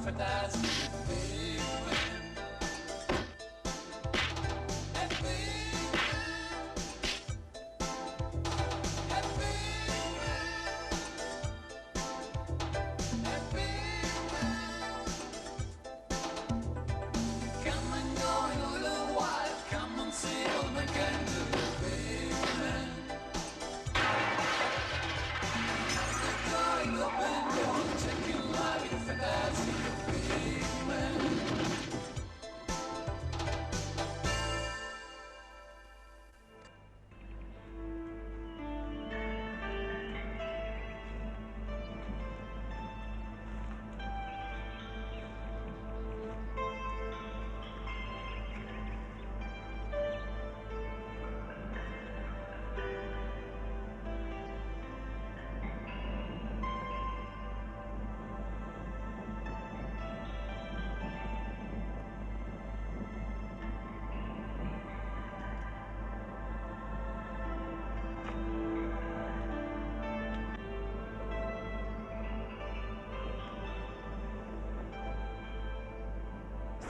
fait as big man. A big man. A big man. A big man. Come and go in a little while. Come and see what man can do. Big man. Going up and down, taking life in fantasy. Big man.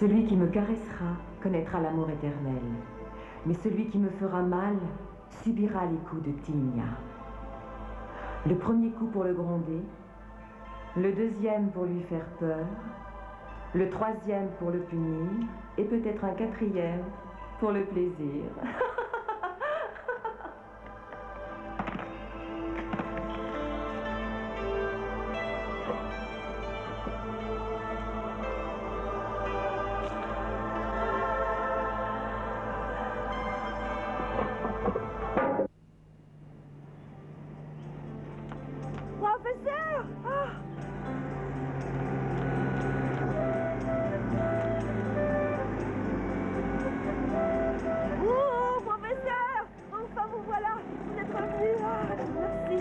Celui qui me caressera connaîtra l'amour éternel, mais celui qui me fera mal subira les coups de Tigna. Le premier coup pour le gronder, le deuxième pour lui faire peur, le troisième pour le punir, et peut-être un quatrième pour le plaisir. Professeur! Ah! Oh, professeur! Enfin, vous voilà! Vous êtes revenu! Ah, merci!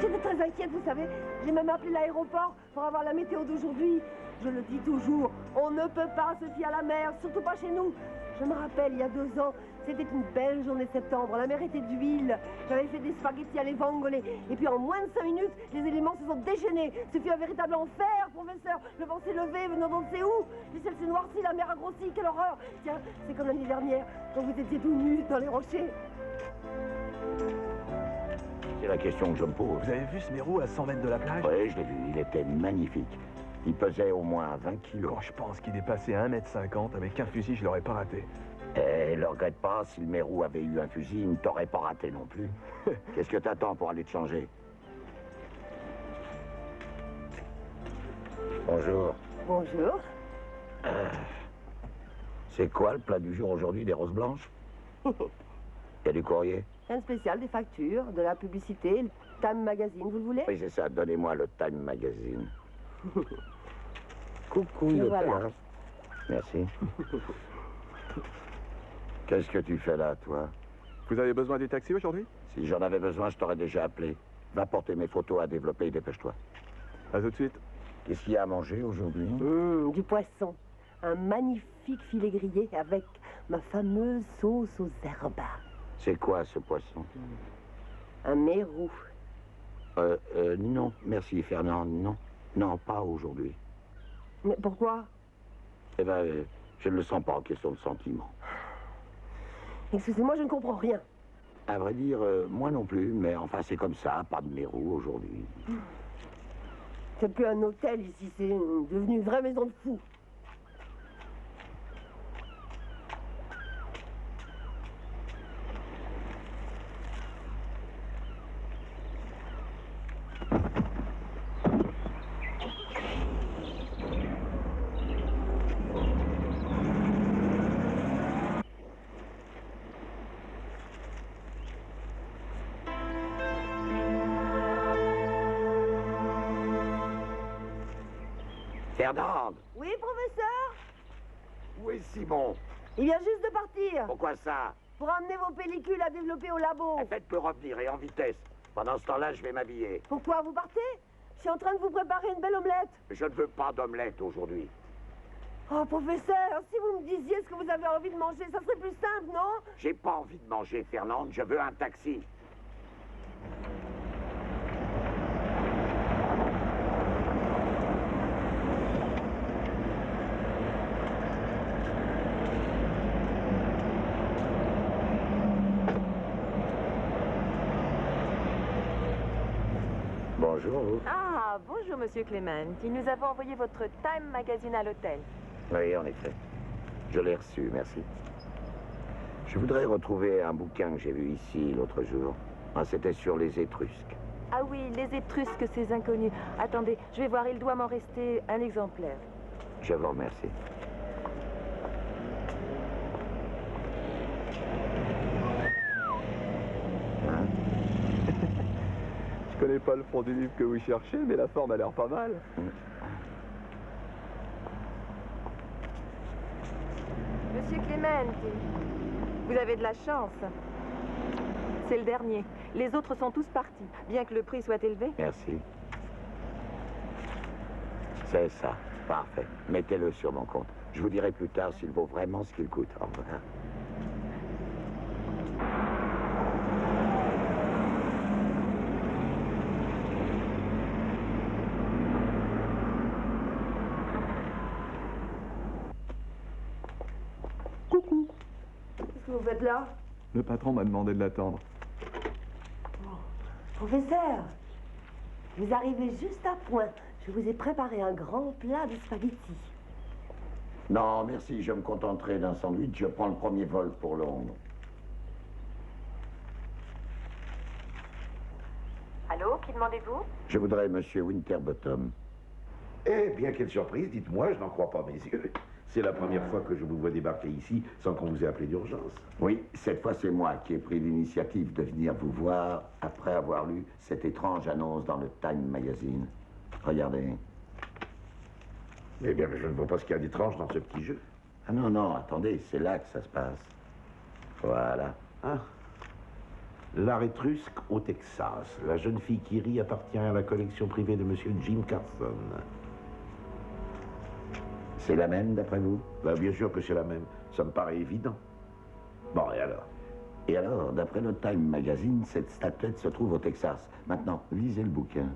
J'étais très inquiète, vous savez. J'ai même appelé l'aéroport pour avoir la météo d'aujourd'hui. Je le dis toujours, on ne peut pas se fier à la mer, surtout pas chez nous. Je me rappelle, il y a 2 ans, c'était une belle journée de septembre. La mer était d'huile. J'avais fait des spaghettis à l'evangole. Et puis en moins de 5 minutes, les éléments se sont déchaînés. Ce fut un véritable enfer, professeur. Le vent s'est levé, venant d'on ne sait où. Le ciel s'est noirci, la mer a grossi. Quelle horreur! Tiens, c'est comme l'année dernière, quand vous étiez tout nus dans les rochers. C'est la question que je me pose. Vous avez vu ce mérou à 100 mètres de la plage? Oui, je l'ai vu. Il était magnifique. Il pesait au moins 20 kilos. Quand je pense qu'il est passé à 1,50 m avec un fusil, je l'aurais pas raté. Eh, le regrette pas, si le Mérou avait eu un fusil, il ne t'aurait pas raté non plus. Qu'est-ce que t'attends pour aller te changer? Bonjour. Bonjour. C'est quoi le plat du jour aujourd'hui, des roses blanches? Il y a du courrier? Un spécial, des factures, de la publicité, le Time Magazine, vous le voulez? Oui, c'est ça. Donnez-moi le Time Magazine. Coucou, il est Voilà. là. Merci. Qu'est-ce que tu fais là, toi? Vous avez besoin du taxi aujourd'hui? Si j'en avais besoin, je t'aurais déjà appelé. Va porter mes photos à développer, dépêche-toi. À tout de suite. Qu'est-ce qu'il y a à manger aujourd'hui? Du poisson. Un magnifique filet grillé avec ma fameuse sauce aux herbes. C'est quoi ce poisson? Un mérou. Non, merci Fernand, non. Non, pas aujourd'hui. Mais pourquoi? Eh ben, je ne le sens pas en question de sentiment. Excusez-moi, je ne comprends rien. À vrai dire, moi non plus, mais enfin c'est comme ça, pas de mérou aujourd'hui. C'est plus un hôtel ici, c'est devenu une vraie maison de fous. Fernande! Oui, professeur? Où est Simon? Il vient juste de partir. Pourquoi ça? Pour amener vos pellicules à développer au labo. Faites-le revenir et en vitesse. Pendant ce temps-là, je vais m'habiller. Pourquoi vous partez? Je suis en train de vous préparer une belle omelette. Je ne veux pas d'omelette aujourd'hui. Oh, professeur, si vous me disiez ce que vous avez envie de manger, ça serait plus simple, non? J'ai pas envie de manger, Fernande, je veux un taxi. Bonjour. Ah, bonjour, monsieur Clement. Nous avons envoyé votre Time Magazine à l'hôtel. Oui, en effet. Je l'ai reçu, merci. Je voudrais retrouver un bouquin que j'ai vu ici l'autre jour. Ah, c'était sur les Étrusques. Ah oui, les Étrusques, ces inconnus. Attendez, je vais voir, il doit m'en rester un exemplaire. Je vous remercie. Je connais pas le fond du livre que vous cherchez, mais la forme a l'air pas mal. Monsieur Clement, vous avez de la chance. C'est le dernier. Les autres sont tous partis, bien que le prix soit élevé. Merci. C'est ça. Parfait. Mettez-le sur mon compte. Je vous dirai plus tard s'il vaut vraiment ce qu'il coûte. Au revoir. Coucou. Qu'est-ce que vous faites là? Le patron m'a demandé de l'attendre. Professeur, vous arrivez juste à point. Je vous ai préparé un grand plat de spaghettis. Non, merci. Je me contenterai d'un sandwich. Je prends le premier vol pour Londres. Allô, qui demandez-vous? Je voudrais Monsieur Winterbottom. Eh bien, quelle surprise, dites-moi, je n'en crois pas mes yeux. C'est la première fois que je vous vois débarquer ici sans qu'on vous ait appelé d'urgence. Oui, cette fois, c'est moi qui ai pris l'initiative de venir vous voir après avoir lu cette étrange annonce dans le Time Magazine. Regardez. Eh bien, je ne vois pas ce qu'il y a d'étrange dans ce petit jeu. Ah non, non, attendez, c'est là que ça se passe. Voilà. Ah. L'art étrusque au Texas. La jeune fille qui rit appartient à la collection privée de monsieur Jim Carson. C'est la même, d'après vous? Ben, bien sûr que c'est la même. Ça me paraît évident. Bon, et alors? Et alors, d'après le Time Magazine, cette statuette se trouve au Texas. Maintenant, lisez le bouquin.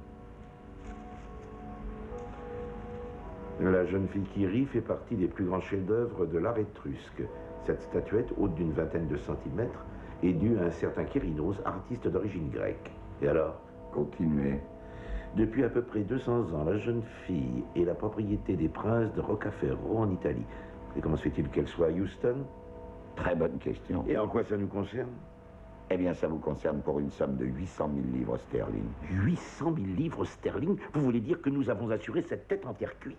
La jeune fille qui rit fait partie des plus grands chefs-d'œuvre de l'art étrusque. Cette statuette, haute d'une vingtaine de centimètres, est due à un certain Kérinos, artiste d'origine grecque. Et alors? Continuez. Depuis à peu près 200 ans, la jeune fille est la propriété des princes de Roccaferro en Italie. Et comment se fait-il qu'elle soit à Houston? Très bonne question. Et en quoi ça nous concerne? Eh bien, ça vous concerne pour une somme de 800 000 livres sterling. 800 000 livres sterling? Vous voulez dire que nous avons assuré cette tête en terre cuite?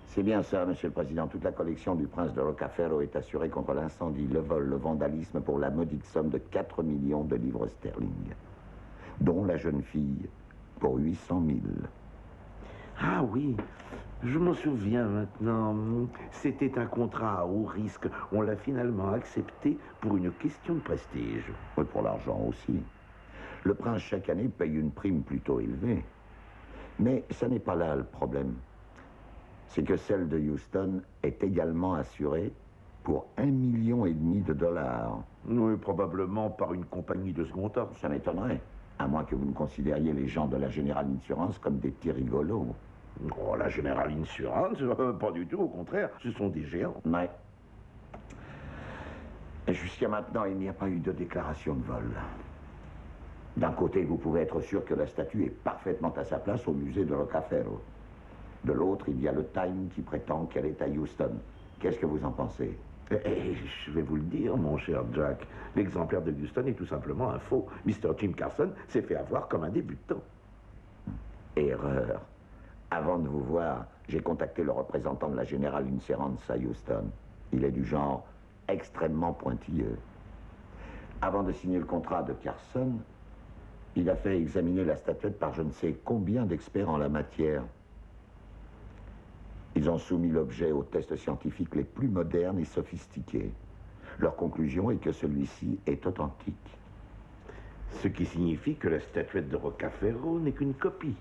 C'est bien ça, Monsieur le Président. Toute la collection du prince de Roccaferro est assurée contre l'incendie, le vol, le vandalisme pour la modique somme de 4 millions de livres sterling. Dont la jeune fille pour 800 000. Ah oui, je m'en souviens maintenant. C'était un contrat à haut risque. On l'a finalement accepté pour une question de prestige. Et pour l'argent aussi. Le prince, chaque année, paye une prime plutôt élevée. Mais ça n'est pas là le problème. C'est que celle de Houston est également assurée pour 1,5 million de dollars. Oui, probablement par une compagnie de second ordre. Ça m'étonnerait, à moins que vous ne considériez les gens de la General Insurance comme des petits rigolos. Oh, la General Insurance, pas du tout, au contraire, ce sont des géants. Ouais. Et jusqu'à maintenant, il n'y a pas eu de déclaration de vol. D'un côté, vous pouvez être sûr que la statue est parfaitement à sa place au musée de Roccaferro. De l'autre, il y a le Time qui prétend qu'elle est à Houston. Qu'est-ce que vous en pensez? Je vais vous le dire, mon cher Jack. L'exemplaire de Houston est tout simplement un faux. Mr. Jim Carson s'est fait avoir comme un débutant. Erreur. Avant de vous voir, j'ai contacté le représentant de la General Insurance à Houston. Il est du genre extrêmement pointilleux. Avant de signer le contrat de Carson, il a fait examiner la statuette par je ne sais combien d'experts en la matière. Ils ont soumis l'objet aux tests scientifiques les plus modernes et sophistiqués. Leur conclusion est que celui-ci est authentique. Ce qui signifie que la statuette de Roccaferro n'est qu'une copie.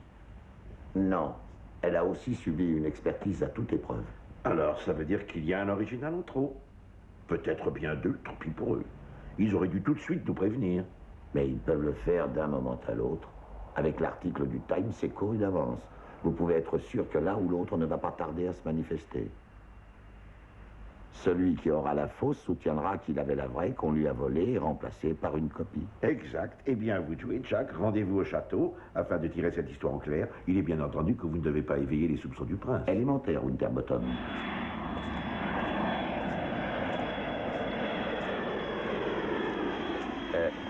Non, elle a aussi subi une expertise à toute épreuve. Alors, ça veut dire qu'il y a un original en trop. Peut-être bien deux, tant pis pour eux. Ils auraient dû tout de suite nous prévenir. Mais ils peuvent le faire d'un moment à l'autre. Avec l'article du Time, c'est couru d'avance. Vous pouvez être sûr que l'un ou l'autre ne va pas tarder à se manifester. Celui qui aura la fausse soutiendra qu'il avait la vraie qu'on lui a volée et remplacée par une copie. Exact. Eh bien, à vous de jouer, Jack. Rendez-vous au château afin de tirer cette histoire au clair. Il est bien entendu que vous ne devez pas éveiller les soupçons du prince. Élémentaire, Winterbottom.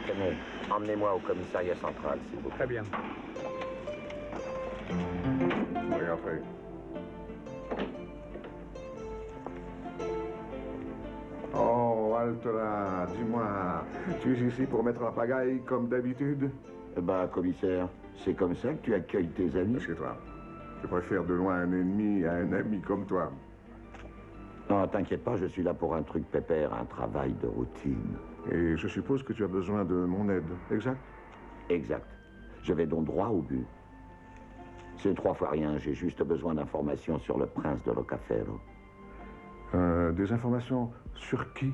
Tenez, emmenez-moi au commissariat central, s'il vous plaît. Très bien. Oui, entrez. Oh, Walter, dis-moi, tu es ici pour mettre la pagaille comme d'habitude? Bah, commissaire, c'est comme ça que tu accueilles tes amis? Chez toi. Je préfère de loin un ennemi à un ami comme toi. Non, t'inquiète pas, je suis là pour un truc pépère, un travail de routine. Et je suppose que tu as besoin de mon aide, exact? Exact. Je vais donc droit au but. C'est 3 fois rien, j'ai juste besoin d'informations sur le prince de Rocafero. Des informations sur qui?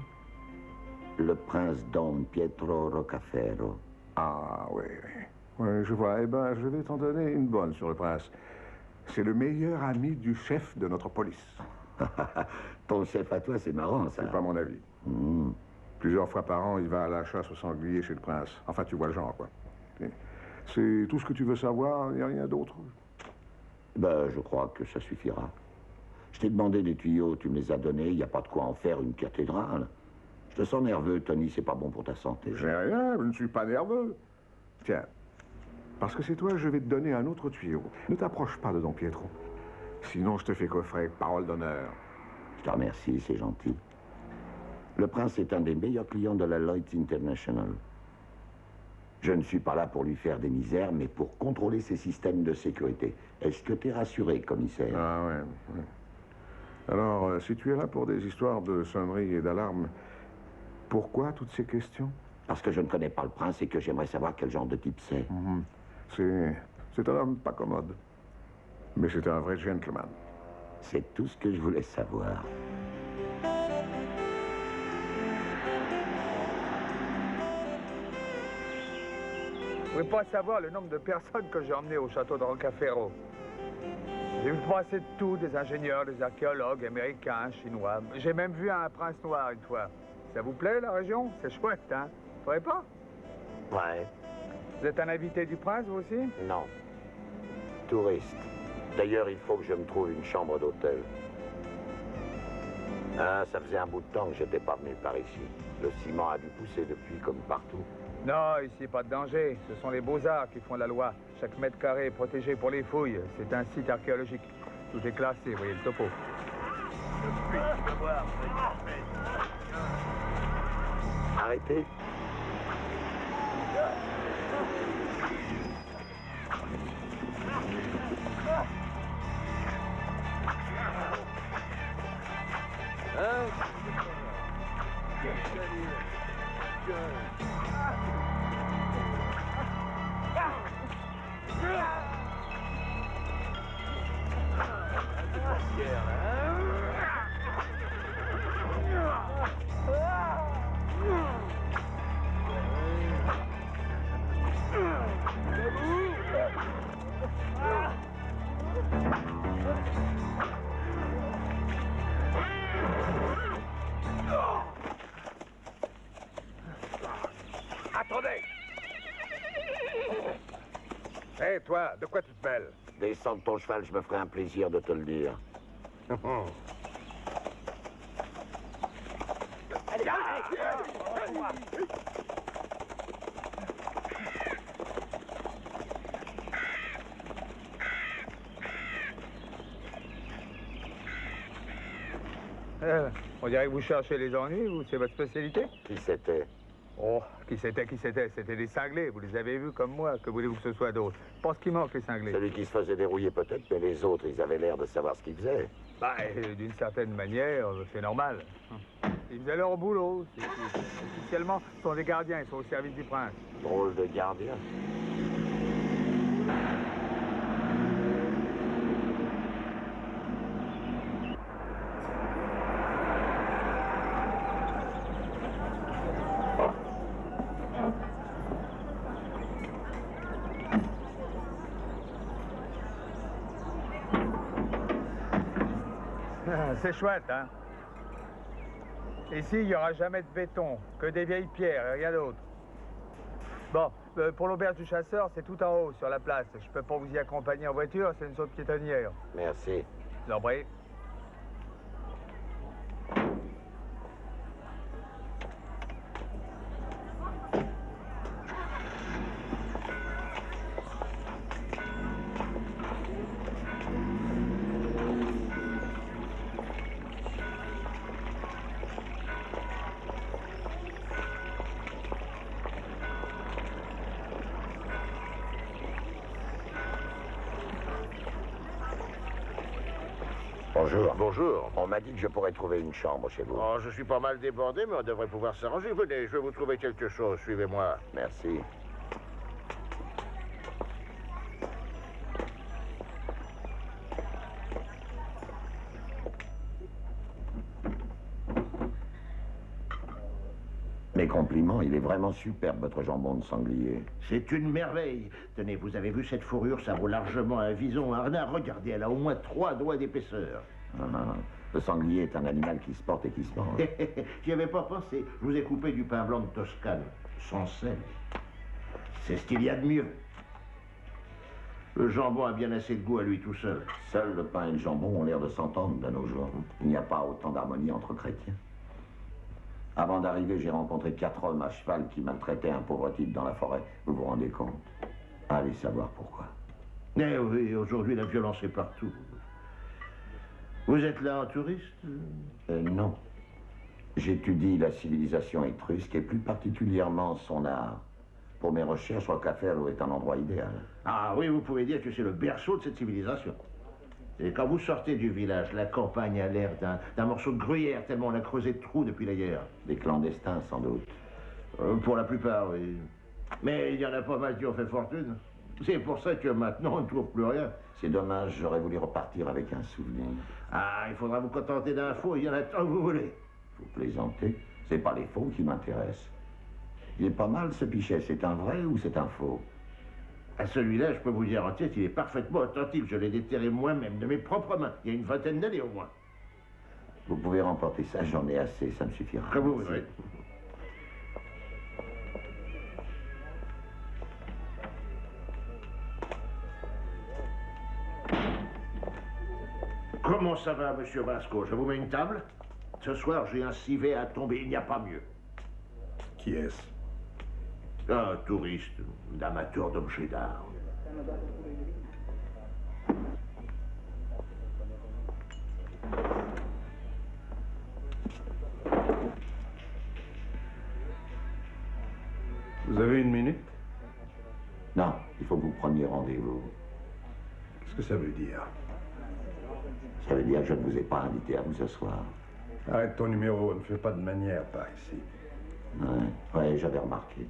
Le prince Don Pietro Rocafero. Ah, oui, oui. Oui, je vois. Eh ben, je vais t'en donner une bonne sur le prince. C'est le meilleur ami du chef de notre police. Ton chef à toi, c'est marrant, ça. C'est pas mon avis. Plusieurs fois par an, il va à la chasse au sanglier chez le prince. Enfin, tu vois le genre, quoi. C'est tout ce que tu veux savoir, il n'y a rien d'autre? Ben, je crois que ça suffira. Je t'ai demandé des tuyaux, tu me les as donnés, il n'y a pas de quoi en faire une cathédrale. Je te sens nerveux, Tony, c'est pas bon pour ta santé. J'ai rien, je ne suis pas nerveux. Tiens, parce que c'est toi, je vais te donner un autre tuyau. Ne t'approche pas de Don Pietro. Sinon, je te fais coffrer, parole d'honneur. Je te remercie, c'est gentil. Le prince est un des meilleurs clients de la Lloyd's International. Je ne suis pas là pour lui faire des misères, mais pour contrôler ses systèmes de sécurité. Est-ce que tu es rassuré, commissaire? Ah ouais, ouais. Alors, si tu es là pour des histoires de sonneries et d'alarmes, pourquoi toutes ces questions? Parce que je ne connais pas le prince et que j'aimerais savoir quel genre de type c'est. C'est un homme pas commode. Mais c'est un vrai gentleman. C'est tout ce que je voulais savoir. Vous ne pouvez pas savoir le nombre de personnes que j'ai emmenées au château de Rocafero. J'ai vu passer de tout, des ingénieurs, des archéologues, américains, chinois. J'ai même vu un prince noir une fois. Ça vous plaît, la région? C'est chouette, hein? Vous trouvez pas? Ouais. Vous êtes un invité du prince, vous aussi? Non. Touriste. D'ailleurs, il faut que je me trouve une chambre d'hôtel. Ah, ça faisait un bout de temps que j'étais pas venu par ici. Le ciment a dû pousser depuis comme partout. Non, ici, pas de danger. Ce sont les beaux-arts qui font la loi. Chaque mètre carré est protégé pour les fouilles. C'est un site archéologique. Tout est classé, vous voyez le topo. Arrêtez. Attendez! Hé, toi, de quoi tu te mêles? Descends de ton cheval, je me ferai un plaisir de te le dire. On dirait que vous cherchez les ennuis, ou c'est votre spécialité? Qui c'était? Oh, qui c'était? C'était des cinglés, vous les avez vus comme moi, que voulez-vous que ce soit d'autre? Je pense qu'il manque les cinglés. Celui qui se faisait dérouiller peut-être, mais les autres, ils avaient l'air de savoir ce qu'ils faisaient. Bah, d'une certaine manière, c'est normal. Ils faisaient leur boulot. Officiellement, ce sont des gardiens, ils sont au service du prince. Drôle de gardien. C'est chouette, hein? Ici, il n'y aura jamais de béton, que des vieilles pierres et rien d'autre. Bon, pour l'auberge du chasseur, c'est tout en haut, sur la place. Je peux pas vous y accompagner en voiture, c'est une zone piétonnière. Merci. Je vous en prie. Bonjour. Bonjour. On m'a dit que je pourrais trouver une chambre chez vous. Oh, je suis pas mal débordé, mais on devrait pouvoir s'arranger. Venez, je vais vous trouver quelque chose. Suivez-moi. Merci. Mes compliments, il est vraiment superbe, votre jambon de sanglier. C'est une merveille. Tenez, vous avez vu cette fourrure? Ça vaut largement un vison, un renard. Regardez, elle a au moins 3 doigts d'épaisseur. Le sanglier est un animal qui se porte et qui se mange. J'y avais pas pensé. Je vous ai coupé du pain blanc de Toscane, sans sel. C'est ce qu'il y a de mieux. Le jambon a bien assez de goût à lui tout seul. Seul le pain et le jambon ont l'air de s'entendre de nos jours. Il n'y a pas autant d'harmonie entre chrétiens. Avant d'arriver, j'ai rencontré 4 hommes à cheval qui maltraitaient un pauvre type dans la forêt. Vous vous rendez compte? Allez savoir pourquoi. Eh oui, aujourd'hui, la violence est partout. Vous êtes là en touriste? Non. J'étudie la civilisation étrusque et plus particulièrement son art. Pour mes recherches, Roccaferro est un endroit idéal. Ah oui, vous pouvez dire que c'est le berceau de cette civilisation. Et quand vous sortez du village, la campagne a l'air d'un morceau de gruyère, tellement on a creusé de trous depuis la guerre. Des clandestins, sans doute. Pour la plupart, oui. Mais il y en a pas mal qui ont fait fortune. C'est pour ça que maintenant, on ne trouve plus rien. C'est dommage, j'aurais voulu repartir avec un souvenir. Ah, il faudra vous contenter d'un faux, il y en a tant que vous voulez. Vous plaisantez? C'est pas les faux qui m'intéressent. Il est pas mal, ce pichet. C'est un vrai ou c'est un faux? À celui-là, je peux vous garantir qu'il est parfaitement authentique. Je l'ai déterré moi-même, de mes propres mains, il y a une vingtaine d'années au moins. Vous pouvez remporter ça, j'en ai assez, ça me suffira. Comme vous voudrez. Comment ça va, monsieur Vasco? Je vous mets une table? Ce soir, j'ai un civet à tomber, il n'y a pas mieux. Qui est-ce? Un touriste, d'amateur d'objets d'art. Vous avez une minute? Non, il faut que vous preniez rendez-vous. Qu'est-ce que ça veut dire? Ça veut dire que je ne vous ai pas invité à vous asseoir. Arrête ton numéro, ne fais pas de manière par ici. Ouais, j'avais remarqué.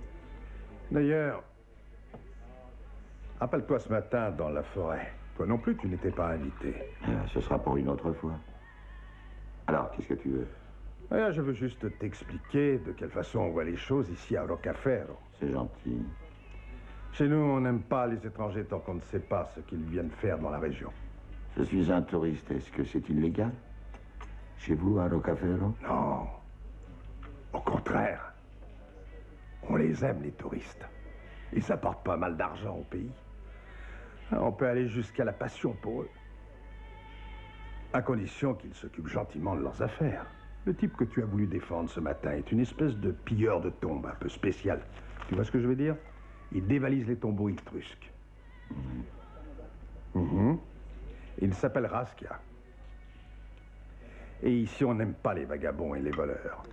D'ailleurs, rappelle-toi ce matin dans la forêt. Toi non plus, tu n'étais pas invité. Ce sera pour une autre fois. Alors, qu'est-ce que tu veux? Rien, je veux juste t'expliquer de quelle façon on voit les choses ici à Roccaferro. C'est gentil. Chez nous, on n'aime pas les étrangers tant qu'on ne sait pas ce qu'ils viennent faire dans la région. Je suis un touriste. Est-ce que c'est illégal? Chez vous, à Roccaferro? Non. Au contraire. On les aime, les touristes. Ils apportent pas mal d'argent au pays. On peut aller jusqu'à la passion pour eux. À condition qu'ils s'occupent gentiment de leurs affaires. Le type que tu as voulu défendre ce matin est une espèce de pilleur de tombes un peu spécial. Tu vois ce que je veux dire? Il dévalise les tombeaux étrusques. Il s'appelle Raskia. Et ici, on n'aime pas les vagabonds et les voleurs.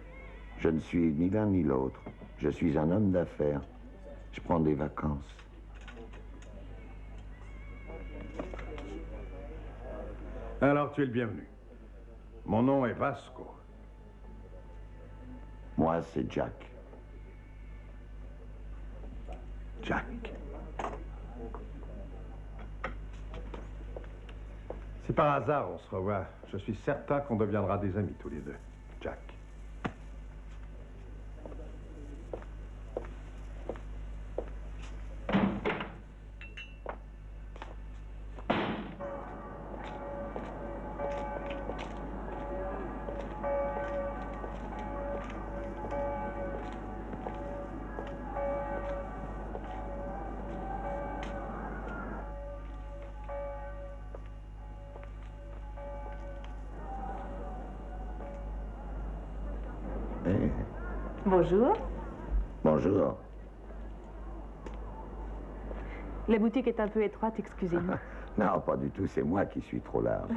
Je ne suis ni l'un ni l'autre. Je suis un homme d'affaires. Je prends des vacances. Alors, tu es le bienvenu. Mon nom est Vasco. Moi, c'est Jack. Jack. Si par hasard on se revoit, je suis certain qu'on deviendra des amis tous les deux. Jack. Bonjour. Bonjour. La boutique est un peu étroite, excusez-moi. Non, pas du tout, c'est moi qui suis trop large.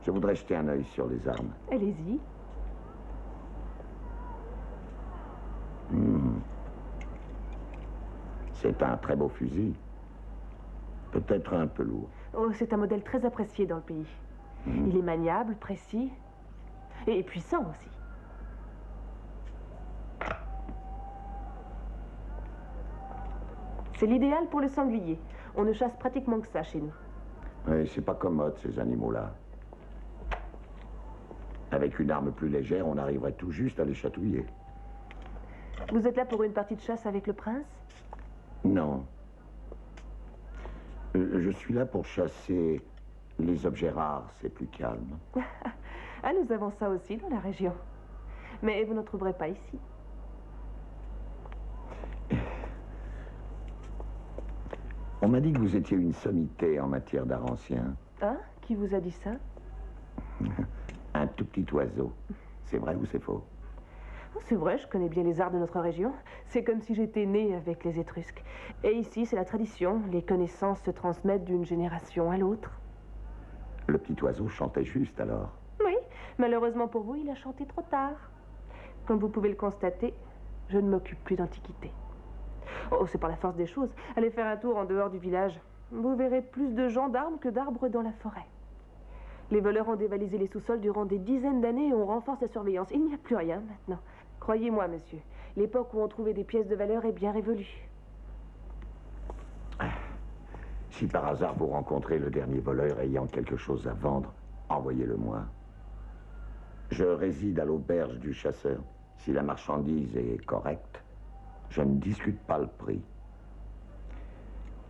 Je voudrais jeter un œil sur les armes. Allez-y. C'est un très beau fusil. Peut-être un peu lourd. Oh, c'est un modèle très apprécié dans le pays. Il est maniable, précis et puissant aussi. C'est l'idéal pour le sanglier. On ne chasse pratiquement que ça chez nous. Oui, c'est pas commode, ces animaux-là. Avec une arme plus légère, on arriverait tout juste à les chatouiller. Vous êtes là pour une partie de chasse avec le prince? Non. Je suis là pour chasser les objets rares, c'est plus calme. Ah, nous avons ça aussi dans la région. Mais vous n'en trouverez pas ici. On m'a dit que vous étiez une sommité en matière d'art ancien. Hein? Qui vous a dit ça? Un tout petit oiseau. C'est vrai ou c'est faux? Oh, c'est vrai, je connais bien les arts de notre région. C'est comme si j'étais née avec les Étrusques. Et ici, c'est la tradition. Les connaissances se transmettent d'une génération à l'autre. Le petit oiseau chantait juste alors. Oui, malheureusement pour vous, il a chanté trop tard. Comme vous pouvez le constater, je ne m'occupe plus d'antiquité. Oh, c'est par la force des choses. Allez faire un tour en dehors du village. Vous verrez plus de gendarmes que d'arbres dans la forêt. Les voleurs ont dévalisé les sous-sols durant des dizaines d'années et on renforce la surveillance. Il n'y a plus rien maintenant. Croyez-moi, monsieur, l'époque où on trouvait des pièces de valeur est bien révolue. Si par hasard vous rencontrez le dernier voleur ayant quelque chose à vendre, envoyez-le-moi. Je réside à l'auberge du chasseur. Si la marchandise est correcte, je ne discute pas le prix.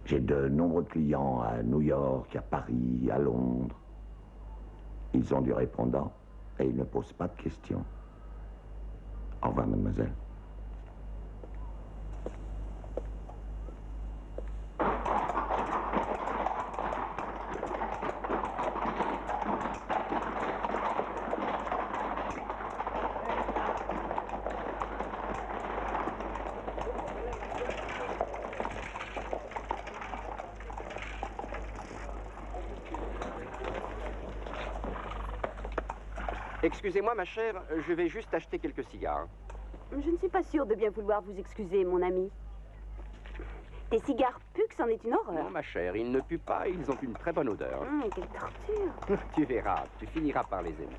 J'ai de nombreux clients à New York, à Paris, à Londres. Ils ont du répondant et ils ne posent pas de questions. Au revoir, mademoiselle. Excusez-moi, ma chère, je vais juste acheter quelques cigares. Je ne suis pas sûre de bien vouloir vous excuser, mon ami. Des cigares puent, c'en est une horreur. Non, ma chère, ils ne puent pas, ils ont une très bonne odeur. Quelle torture. Tu verras, tu finiras par les aimer.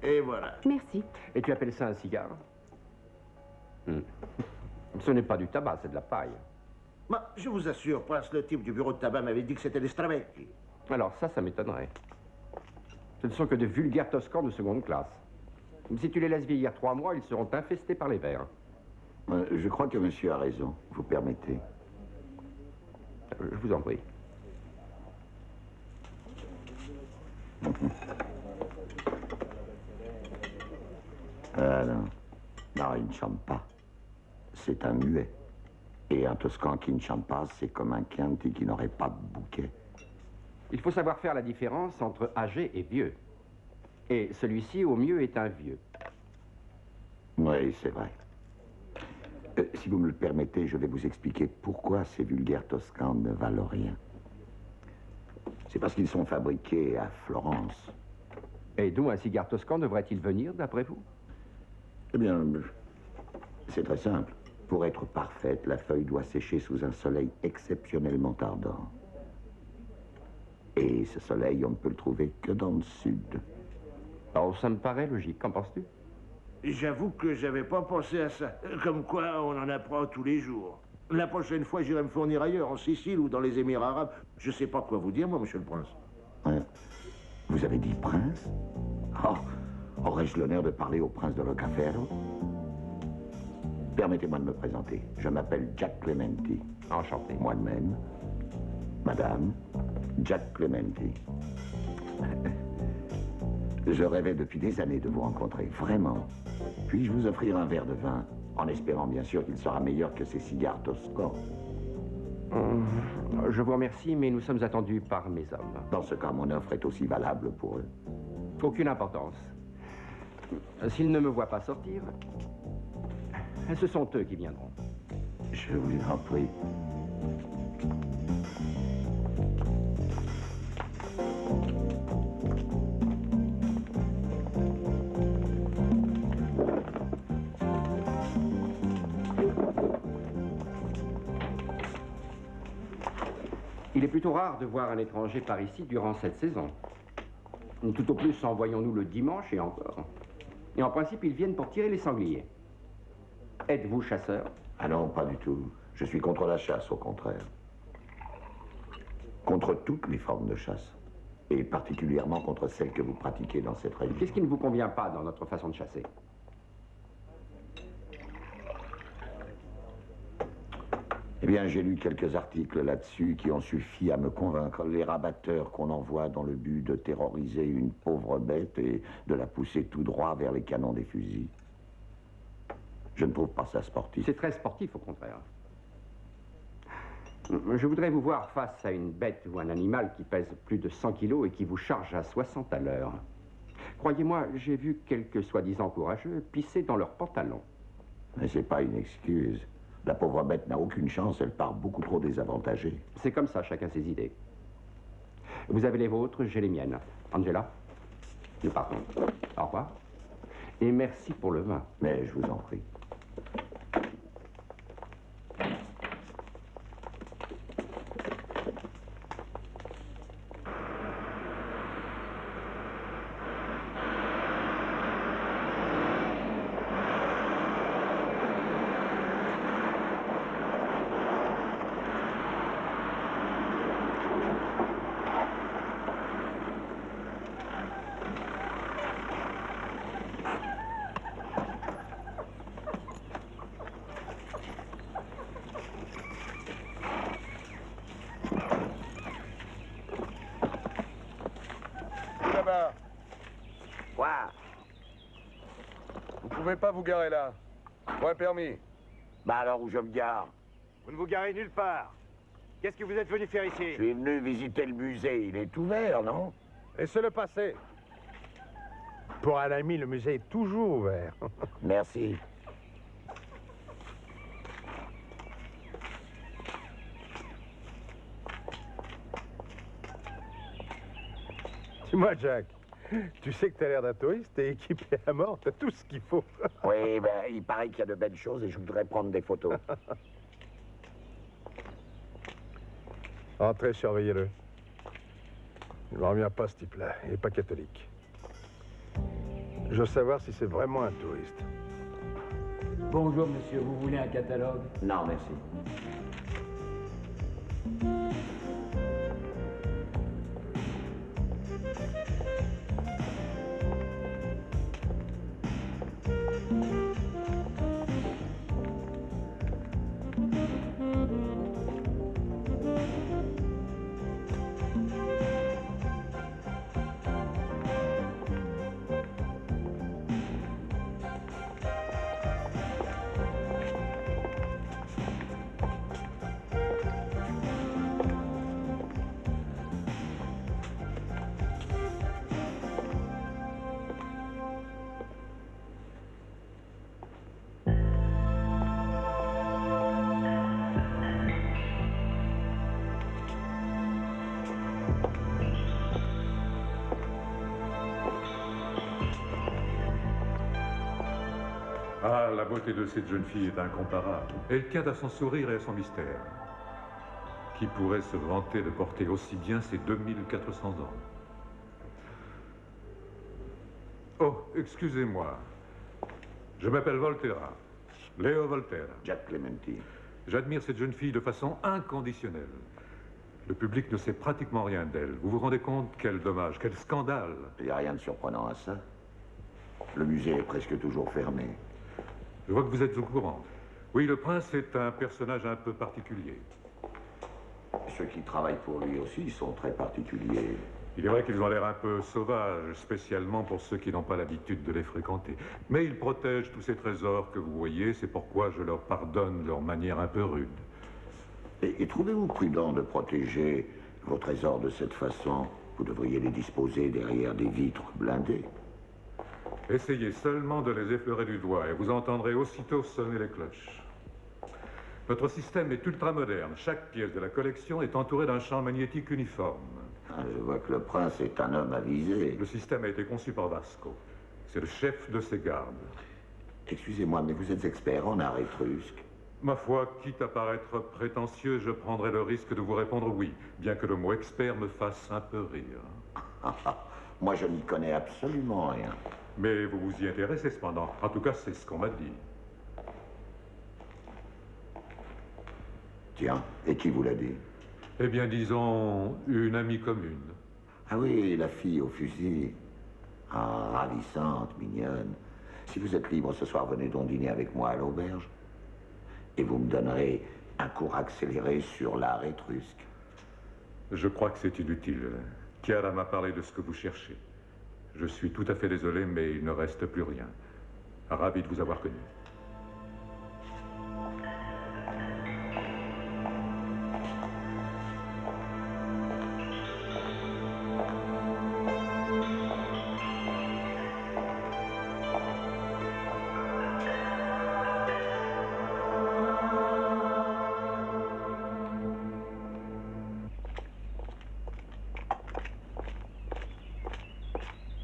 Et voilà. Merci. Et tu appelles ça un cigare? Ce n'est pas du tabac, c'est de la paille. Bah, je vous assure, Prince, le type du bureau de tabac m'avait dit que c'était des Stravecchi. Alors ça m'étonnerait. Ce ne sont que de vulgaires toscans de seconde classe. Si tu les laisses vieillir 3 mois, ils seront infestés par les vers. Je crois que monsieur a raison. Vous permettez? Je vous en prie. Non. Non, il ne chante pas. C'est un muet. Et un Toscan qui ne chante pas, c'est comme un Chianti qui n'aurait pas de bouquet. Il faut savoir faire la différence entre âgé et vieux. Et celui-ci, au mieux, est un vieux. Oui, c'est vrai. Si vous me le permettez, je vais vous expliquer pourquoi ces vulgaires Toscans ne valent rien. C'est parce qu'ils sont fabriqués à Florence. Et d'où un cigare toscan devrait-il venir, d'après vous? Eh bien, c'est très simple. Pour être parfaite, la feuille doit sécher sous un soleil exceptionnellement ardent. Et ce soleil, on ne peut le trouver que dans le sud. Alors, ça me paraît logique. Qu'en penses-tu? J'avoue que j'avais pas pensé à ça. Comme quoi, on en apprend tous les jours. La prochaine fois, j'irai me fournir ailleurs, en Sicile ou dans les Émirats arabes. Je sais pas quoi vous dire, moi, monsieur le prince. Vous avez dit prince? Oh, aurais-je l'honneur de parler au prince de Rocafero? Permettez-moi de me présenter. Je m'appelle Jack Clementi. Enchanté. Moi de même. Madame, Jack Clementi. Je rêvais depuis des années de vous rencontrer, vraiment. Puis-je vous offrir un verre de vin, en espérant bien sûr qu'il sera meilleur que ces cigares Toscan? Je vous remercie, mais nous sommes attendus par mes hommes. Dans ce cas, mon offre est aussi valable pour eux. Aucune importance. S'ils ne me voient pas sortir, ce sont eux qui viendront. Je vous en prie. Il est plutôt rare de voir un étranger par ici durant cette saison. Tout au plus en voyons-nous le dimanche et encore. Et en principe, ils viennent pour tirer les sangliers. Êtes-vous chasseur? Ah non, pas du tout. Je suis contre la chasse, au contraire. Contre toutes les formes de chasse. Et particulièrement contre celles que vous pratiquez dans cette région. Qu'est-ce qui ne vous convient pas dans notre façon de chasser? Eh bien, j'ai lu quelques articles là-dessus qui ont suffi à me convaincre. Les rabatteurs qu'on envoie dans le but de terroriser une pauvre bête et de la pousser tout droit vers les canons des fusils. Je ne trouve pas ça sportif. C'est très sportif, au contraire. Je voudrais vous voir face à une bête ou un animal qui pèse plus de 100 kilos et qui vous charge à 60 à l'heure. Croyez-moi, j'ai vu quelques soi-disant courageux pisser dans leurs pantalons. Mais c'est pas une excuse. La pauvre bête n'a aucune chance, elle part beaucoup trop désavantagée. C'est comme ça, chacun ses idées. Vous avez les vôtres, j'ai les miennes. Angela, nous partons. Au revoir. Et merci pour le vin. Mais je vous en prie. Quoi? Vous pouvez pas vous garer là. Point permis. Bah alors où je me gare? Vous ne vous garez nulle part. Qu'est-ce que vous êtes venu faire ici? Je suis venu visiter le musée. Il est ouvert, non? Laissez-le passer. Pour un ami, le musée est toujours ouvert. Merci. Dis-moi, Jack, tu sais que t'as l'air d'un touriste, t'es équipé à mort, t'as tout ce qu'il faut. Oui, ben, il paraît qu'il y a de belles choses et je voudrais prendre des photos. Entrez, surveillez-le. Il ne me revient pas, ce type-là. Il n'est pas catholique. Je veux savoir si c'est vraiment un touriste. Bonjour, monsieur. Vous voulez un catalogue? Non, merci. Ah, la beauté de cette jeune fille est incomparable. Elle tient à son sourire et à son mystère. Qui pourrait se vanter de porter aussi bien ses 2400 ans? Oh, excusez-moi. Je m'appelle Volterra. Léo Volterra. Jack Clementi. J'admire cette jeune fille de façon inconditionnelle. Le public ne sait pratiquement rien d'elle. Vous vous rendez compte? Quel dommage, quel scandale. Il n'y a rien de surprenant à ça. Le musée est presque toujours fermé. Je vois que vous êtes au courant. Oui, le prince est un personnage un peu particulier. Ceux qui travaillent pour lui aussi sont très particuliers. Il est vrai qu'ils ont l'air un peu sauvages, spécialement pour ceux qui n'ont pas l'habitude de les fréquenter. Mais ils protègent tous ces trésors que vous voyez, c'est pourquoi je leur pardonne leur manière un peu rude. Et trouvez-vous prudent de protéger vos trésors de cette façon? Vous devriez les disposer derrière des vitres blindées. Essayez seulement de les effleurer du doigt et vous entendrez aussitôt sonner les cloches. Notre système est ultra moderne. Chaque pièce de la collection est entourée d'un champ magnétique uniforme. Ah, je vois que le prince est un homme avisé. Le système a été conçu par Vasco. C'est le chef de ses gardes. Excusez-moi, mais vous êtes expert en art étrusque. Ma foi, quitte à paraître prétentieux, je prendrai le risque de vous répondre oui, bien que le mot expert me fasse un peu rire. Moi, je n'y connais absolument rien. Mais vous vous y intéressez cependant. En tout cas, c'est ce qu'on m'a dit. Tiens, et qui vous l'a dit? Eh bien, disons, une amie commune. Ah oui, la fille au fusil. Ah, ravissante, mignonne. Si vous êtes libre ce soir, venez donc dîner avec moi à l'auberge. Et vous me donnerez un cours accéléré sur l'art étrusque. Je crois que c'est inutile. Chiara m'a parlé de ce que vous cherchez. Je suis tout à fait désolé, mais il ne reste plus rien. Ravi de vous avoir connu.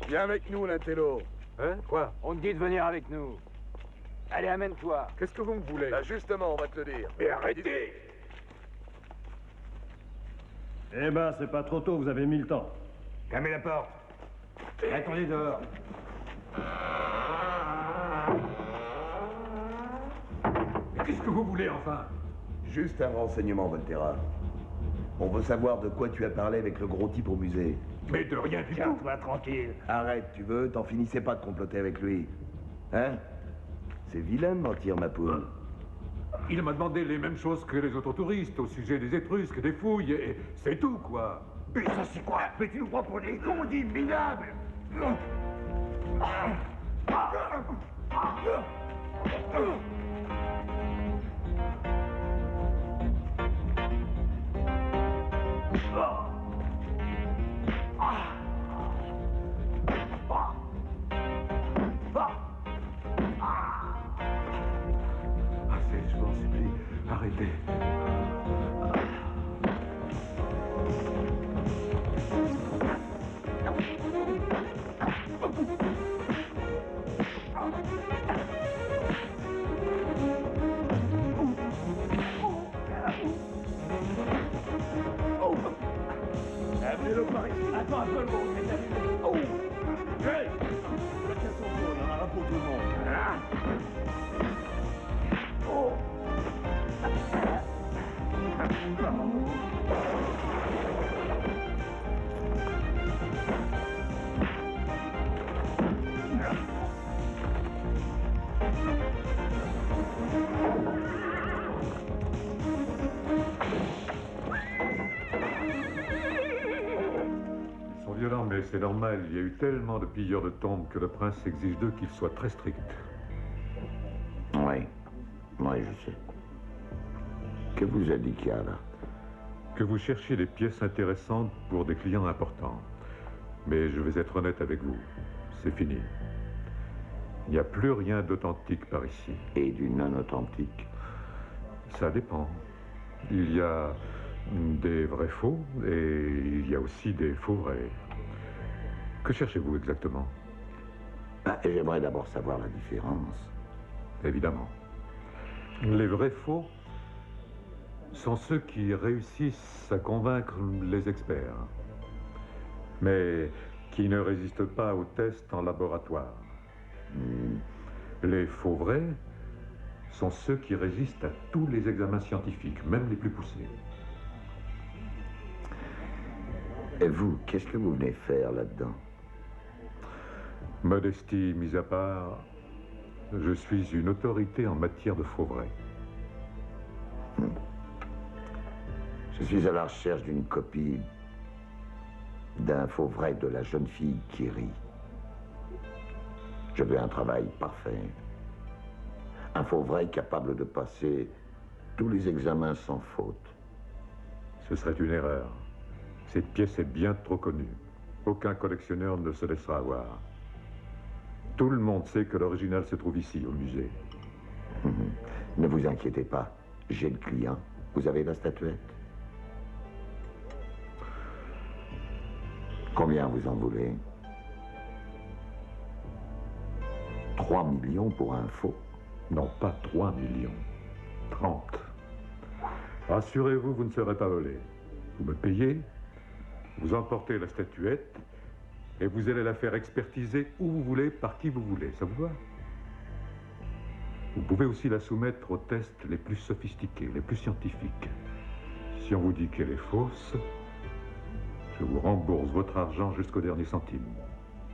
Viens avec nous, l'intello. Hein? Quoi? On te dit de venir avec nous. Allez, amène-toi. Qu'est-ce que vous me voulez? Là, justement, on va te le dire. Mais arrêtez! Eh ben, c'est pas trop tôt, vous avez mis le temps. Fermez la porte. Attendez dehors. Mais qu'est-ce que vous voulez, enfin? Juste un renseignement, Volterra. On veut savoir de quoi tu as parlé avec le gros type au musée. Mais de rien du tout. Tiens-toi tranquille. Arrête, tu veux, t'en finissais pas de comploter avec lui. Hein? C'est vilain de mentir, ma poule. Il m'a demandé les mêmes choses que les autres touristes au sujet des Étrusques, des fouilles, et c'est tout, quoi. Mais ça, c'est quoi? Mais tu nous prends pour des cons, dis minables! Assez, je vous en supplie, arrêtez. Amenez-le par ici. Attends un peu, le monde. Oh! Hey! Tiens son dos, on en a un pour tout le monde. Ah! Oh! Ils sont violents, mais c'est normal. Il y a eu tellement de pilleurs de tombes que le prince exige d'eux qu'ils soient très stricts. Oui, je sais. Que vous a dit Chiara? Que vous cherchiez des pièces intéressantes pour des clients importants. Mais je vais être honnête avec vous, c'est fini. Il n'y a plus rien d'authentique par ici. Et du non-authentique? Ça dépend. Il y a des vrais faux et il y a aussi des faux vrais. Que cherchez-vous exactement? J'aimerais d'abord savoir la différence. Évidemment. Les vrais faux sont ceux qui réussissent à convaincre les experts, mais qui ne résistent pas aux tests en laboratoire. Les faux vrais sont ceux qui résistent à tous les examens scientifiques, même les plus poussés. Et vous, qu'est-ce que vous venez faire là-dedans? Modestie mise à part, je suis une autorité en matière de faux vrais. Je suis à la recherche d'une copie d'un faux vrai de la jeune fille qui rit. Je veux un travail parfait. Un faux vrai capable de passer tous les examens sans faute. Ce serait une erreur. Cette pièce est bien trop connue. Aucun collectionneur ne se laissera avoir. Tout le monde sait que l'original se trouve ici, au musée. Ne vous inquiétez pas, j'ai le client. Vous avez la statuette? Combien vous en voulez? 3 millions pour un faux? Non, pas 3 millions. 30. Rassurez-vous, vous ne serez pas volé. Vous me payez, vous emportez la statuette et vous allez la faire expertiser où vous voulez, par qui vous voulez. Ça vous va? Vous pouvez aussi la soumettre aux tests les plus sophistiqués, les plus scientifiques. Si on vous dit qu'elle est fausse, je vous rembourse votre argent jusqu'au dernier centime.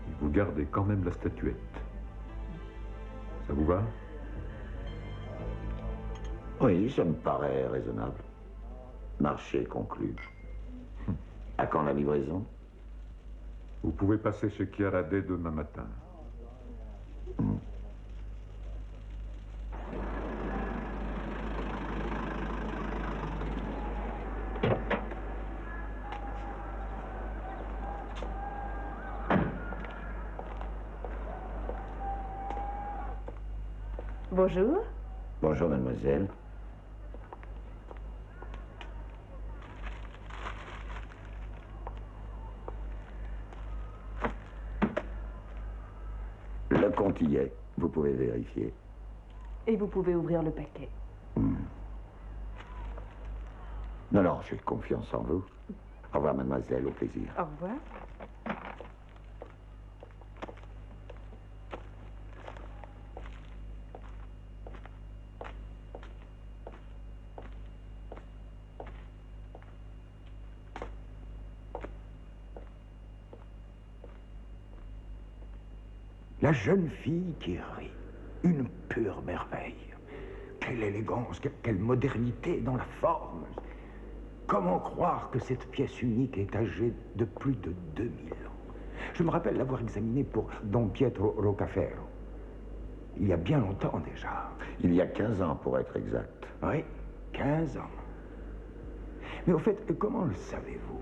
Et vous gardez quand même la statuette. Ça vous va? Oui, ça me paraît raisonnable. Marché conclu. À quand la livraison? Vous pouvez passer chez Chiara dès demain matin. Bonjour. Bonjour, mademoiselle. Le compte y est. Vous pouvez vérifier. Et vous pouvez ouvrir le paquet. Non, non, j'ai confiance en vous. Au revoir, mademoiselle, au plaisir. Au revoir. La jeune fille qui rit. Une pure merveille. Quelle élégance, quelle modernité dans la forme. Comment croire que cette pièce unique est âgée de plus de 2000 ans? Je me rappelle l'avoir examinée pour Don Pietro Roccafero. Il y a bien longtemps déjà. Il y a 15 ans, pour être exact. Oui, 15 ans. Mais au fait, comment le savez-vous?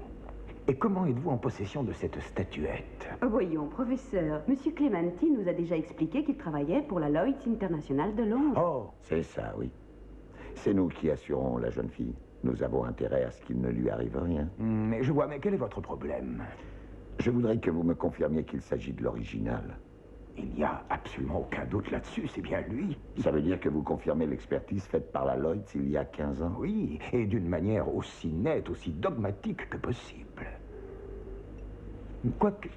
Et comment êtes-vous en possession de cette statuette? Voyons, professeur, Monsieur Clementi nous a déjà expliqué qu'il travaillait pour la Lloyd's International de Londres. Oh, c'est ça, oui. C'est nous qui assurons la jeune fille. Nous avons intérêt à ce qu'il ne lui arrive rien. Mais je vois, mais quel est votre problème? Je voudrais que vous me confirmiez qu'il s'agit de l'original. Il n'y a absolument aucun doute là-dessus, c'est bien lui. Ça veut dire que vous confirmez l'expertise faite par la Lloyd's il y a 15 ans? Oui, et d'une manière aussi nette, aussi dogmatique que possible. Quoique,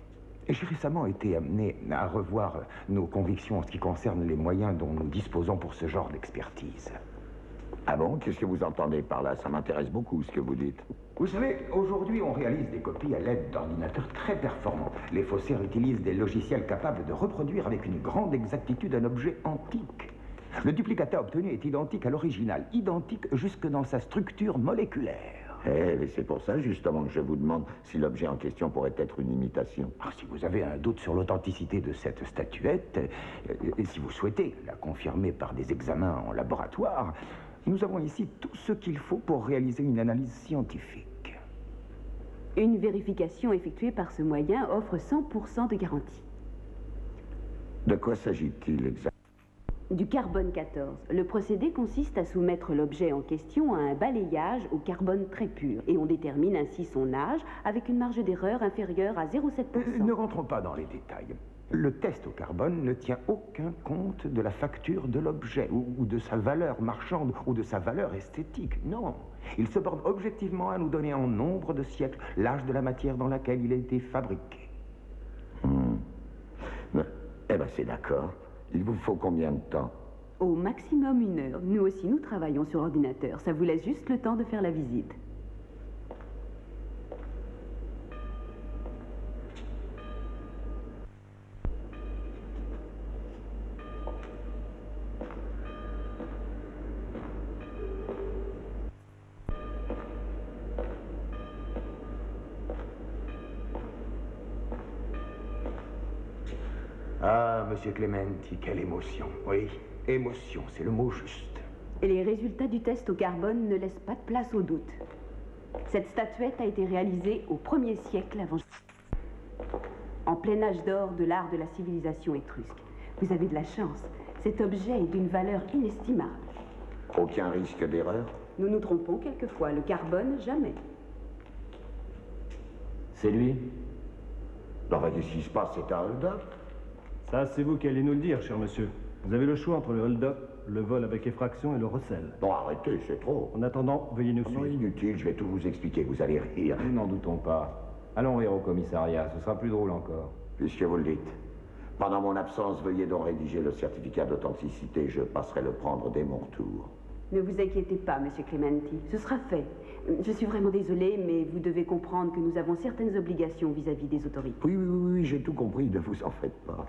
j'ai récemment été amené à revoir nos convictions en ce qui concerne les moyens dont nous disposons pour ce genre d'expertise. Ah bon? Qu'est-ce que vous entendez par là? Ça m'intéresse beaucoup, ce que vous dites. Vous savez, aujourd'hui, on réalise des copies à l'aide d'ordinateurs très performants. Les faussaires utilisent des logiciels capables de reproduire avec une grande exactitude un objet antique. Le duplicata obtenu est identique à l'original, identique jusque dans sa structure moléculaire. Mais c'est pour ça, justement, que je vous demande si l'objet en question pourrait être une imitation. Si vous avez un doute sur l'authenticité de cette statuette, et si vous souhaitez la confirmer par des examens en laboratoire, nous avons ici tout ce qu'il faut pour réaliser une analyse scientifique. Une vérification effectuée par ce moyen offre 100% de garantie. De quoi s'agit-il exactement? Du carbone 14. Le procédé consiste à soumettre l'objet en question à un balayage au carbone très pur. Et on détermine ainsi son âge avec une marge d'erreur inférieure à 0,7%. Ne rentrons pas dans les détails. Le test au carbone ne tient aucun compte de la facture de l'objet, ou de sa valeur marchande, ou de sa valeur esthétique. Non. Il se borne objectivement à nous donner en nombre de siècles l'âge de la matière dans laquelle il a été fabriqué. Eh ben, c'est d'accord. Il vous faut combien de temps? Au maximum 1 heure. Nous aussi, nous travaillons sur ordinateur. Ça vous laisse juste le temps de faire la visite. monsieur Clementi, quelle émotion. Oui, émotion, c'est le mot juste. Et les résultats du test au carbone ne laissent pas de place au doute. Cette statuette a été réalisée au 1er siècle avant... en plein âge d'or de l'art de la civilisation étrusque. Vous avez de la chance. Cet objet est d'une valeur inestimable. Aucun risque d'erreur? Nous nous trompons quelquefois. Le carbone, jamais. C'est lui? Alors, qu'est-ce qui se passe? C'est un hold-up? Ça, c'est vous qui allez nous le dire, cher monsieur. Vous avez le choix entre le hold-up, le vol avec effraction et le recel. Non, arrêtez, c'est trop. En attendant, veuillez nous Non, suivre. inutile, je vais tout vous expliquer, vous allez rire. Nous n'en doutons pas. Allons rire au commissariat, ce sera plus drôle encore. Puisque vous le dites. Pendant mon absence, veuillez donc rédiger le certificat d'authenticité. Je passerai le prendre dès mon retour. Ne vous inquiétez pas, monsieur Clementi. Ce sera fait. Je suis vraiment désolée, mais vous devez comprendre que nous avons certaines obligations vis-à-vis des autorités. Oui, j'ai tout compris, ne vous en faites pas.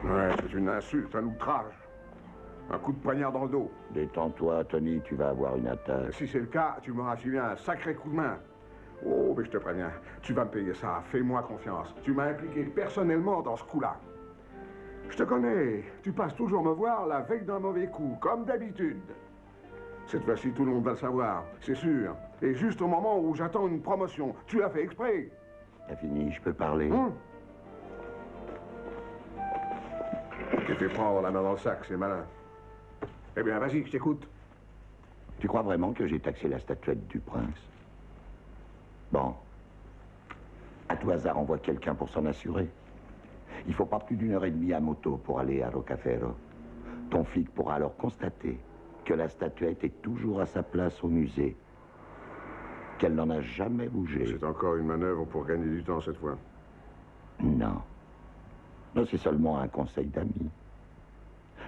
Ouais, c'est une insulte, un outrage. Un coup de poignard dans le dos. Détends-toi, Tony, tu vas avoir une attaque. Si c'est le cas, tu m'auras filé un sacré coup de main. Oh, mais je te préviens, tu vas me payer ça, fais-moi confiance. Tu m'as impliqué personnellement dans ce coup-là. Je te connais, tu passes toujours me voir la veille d'un mauvais coup, comme d'habitude. Cette fois-ci, tout le monde va le savoir, c'est sûr. Et juste au moment où j'attends une promotion, tu l'as fait exprès. T'as fini, je peux parler. T'es fait prendre la main dans le sac, c'est malin. Eh bien, vas-y, je t'écoute. Tu crois vraiment que j'ai taxé la statuette du prince? Bon. À tout hasard, envoie quelqu'un pour s'en assurer. Il faut pas plus d'1h30 à moto pour aller à Rocafero. Ton flic pourra alors constater que la statuette est toujours à sa place au musée. Qu'elle n'en a jamais bougé. C'est encore une manœuvre pour gagner du temps cette fois. Non. Non, c'est seulement un conseil d'ami.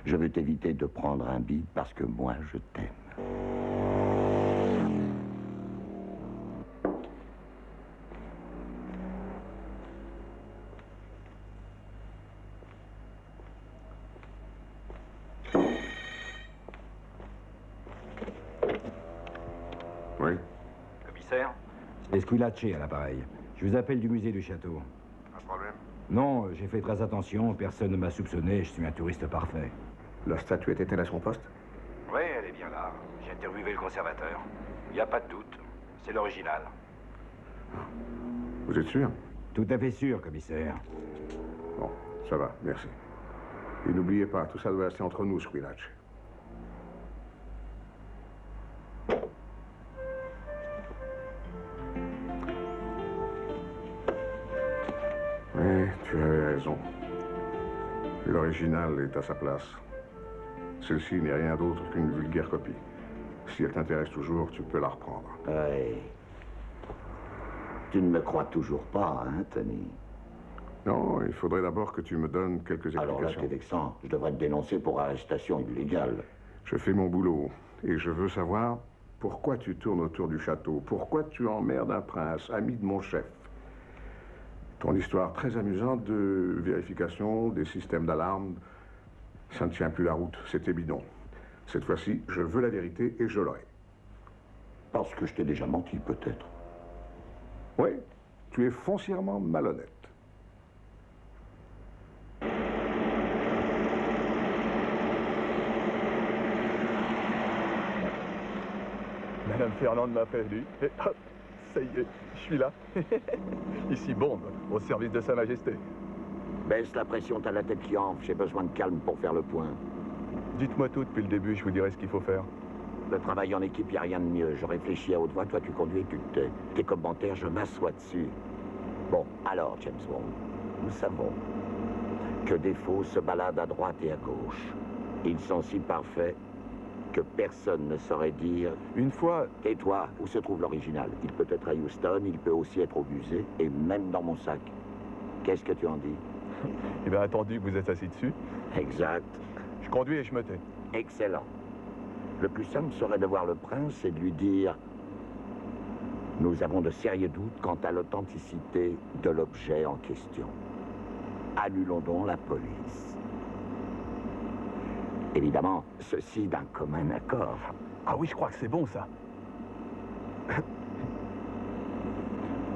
Je veux t'éviter de prendre un bide parce que moi, je t'aime. Oui. Commissaire? C'est Squillace à l'appareil. Je vous appelle du musée du château. Un problème? Non, j'ai fait très attention, personne ne m'a soupçonné, je suis un touriste parfait. La statuette est-elle à son poste? Oui, elle est bien là. J'ai interviewé le conservateur. Il n'y a pas de doute, c'est l'original. Vous êtes sûr? Tout à fait sûr, commissaire. Bon, ça va, merci. Et n'oubliez pas, tout ça doit rester entre nous, Squillace. Oui, tu avais raison. L'original est à sa place. Celle-ci n'est rien d'autre qu'une vulgaire copie. Si elle t'intéresse toujours, tu peux la reprendre. Oui. Tu ne me crois toujours pas, hein, Tony? Non, il faudrait d'abord que tu me donnes quelques explications. Alors là, t'es vexant. Je devrais te dénoncer pour arrestation illégale. Je fais mon boulot et je veux savoir pourquoi tu tournes autour du château. Pourquoi tu emmerdes un prince, ami de mon chef. Ton histoire très amusante de vérification des systèmes d'alarme, ça ne tient plus la route, c'était bidon. Cette fois-ci, je veux la vérité et je l'aurai. Parce que je t'ai déjà menti, peut-être. Oui, tu es foncièrement malhonnête. Madame Fernande m'a prévenu. Et hop, ça y est, je suis là. Ici Bond, au service de Sa Majesté. Baisse la pression, t'as la tête qui enfle. J'ai besoin de calme pour faire le point. Dites-moi tout depuis le début, je vous dirai ce qu'il faut faire. Le travail en équipe, y a rien de mieux. Je réfléchis à haute voix, toi tu conduis et tu te tais. Tes commentaires, je m'assois dessus. Bon, alors, James Bond, nous savons que des faux se baladent à droite et à gauche. Ils sont si parfaits que personne ne saurait dire... Une fois... Tais-toi, où se trouve l'original? Il peut être à Houston, il peut aussi être au musée, et même dans mon sac. Qu'est-ce que tu en dis? Il a attendu que vous êtes assis dessus. Exact. Je conduis et je me tais. Excellent. Le plus simple serait de voir le prince et de lui dire... Nous avons de sérieux doutes quant à l'authenticité de l'objet en question. Annulons donc la police. Évidemment, ceci d'un commun accord. Ah oui, je crois que c'est bon, ça.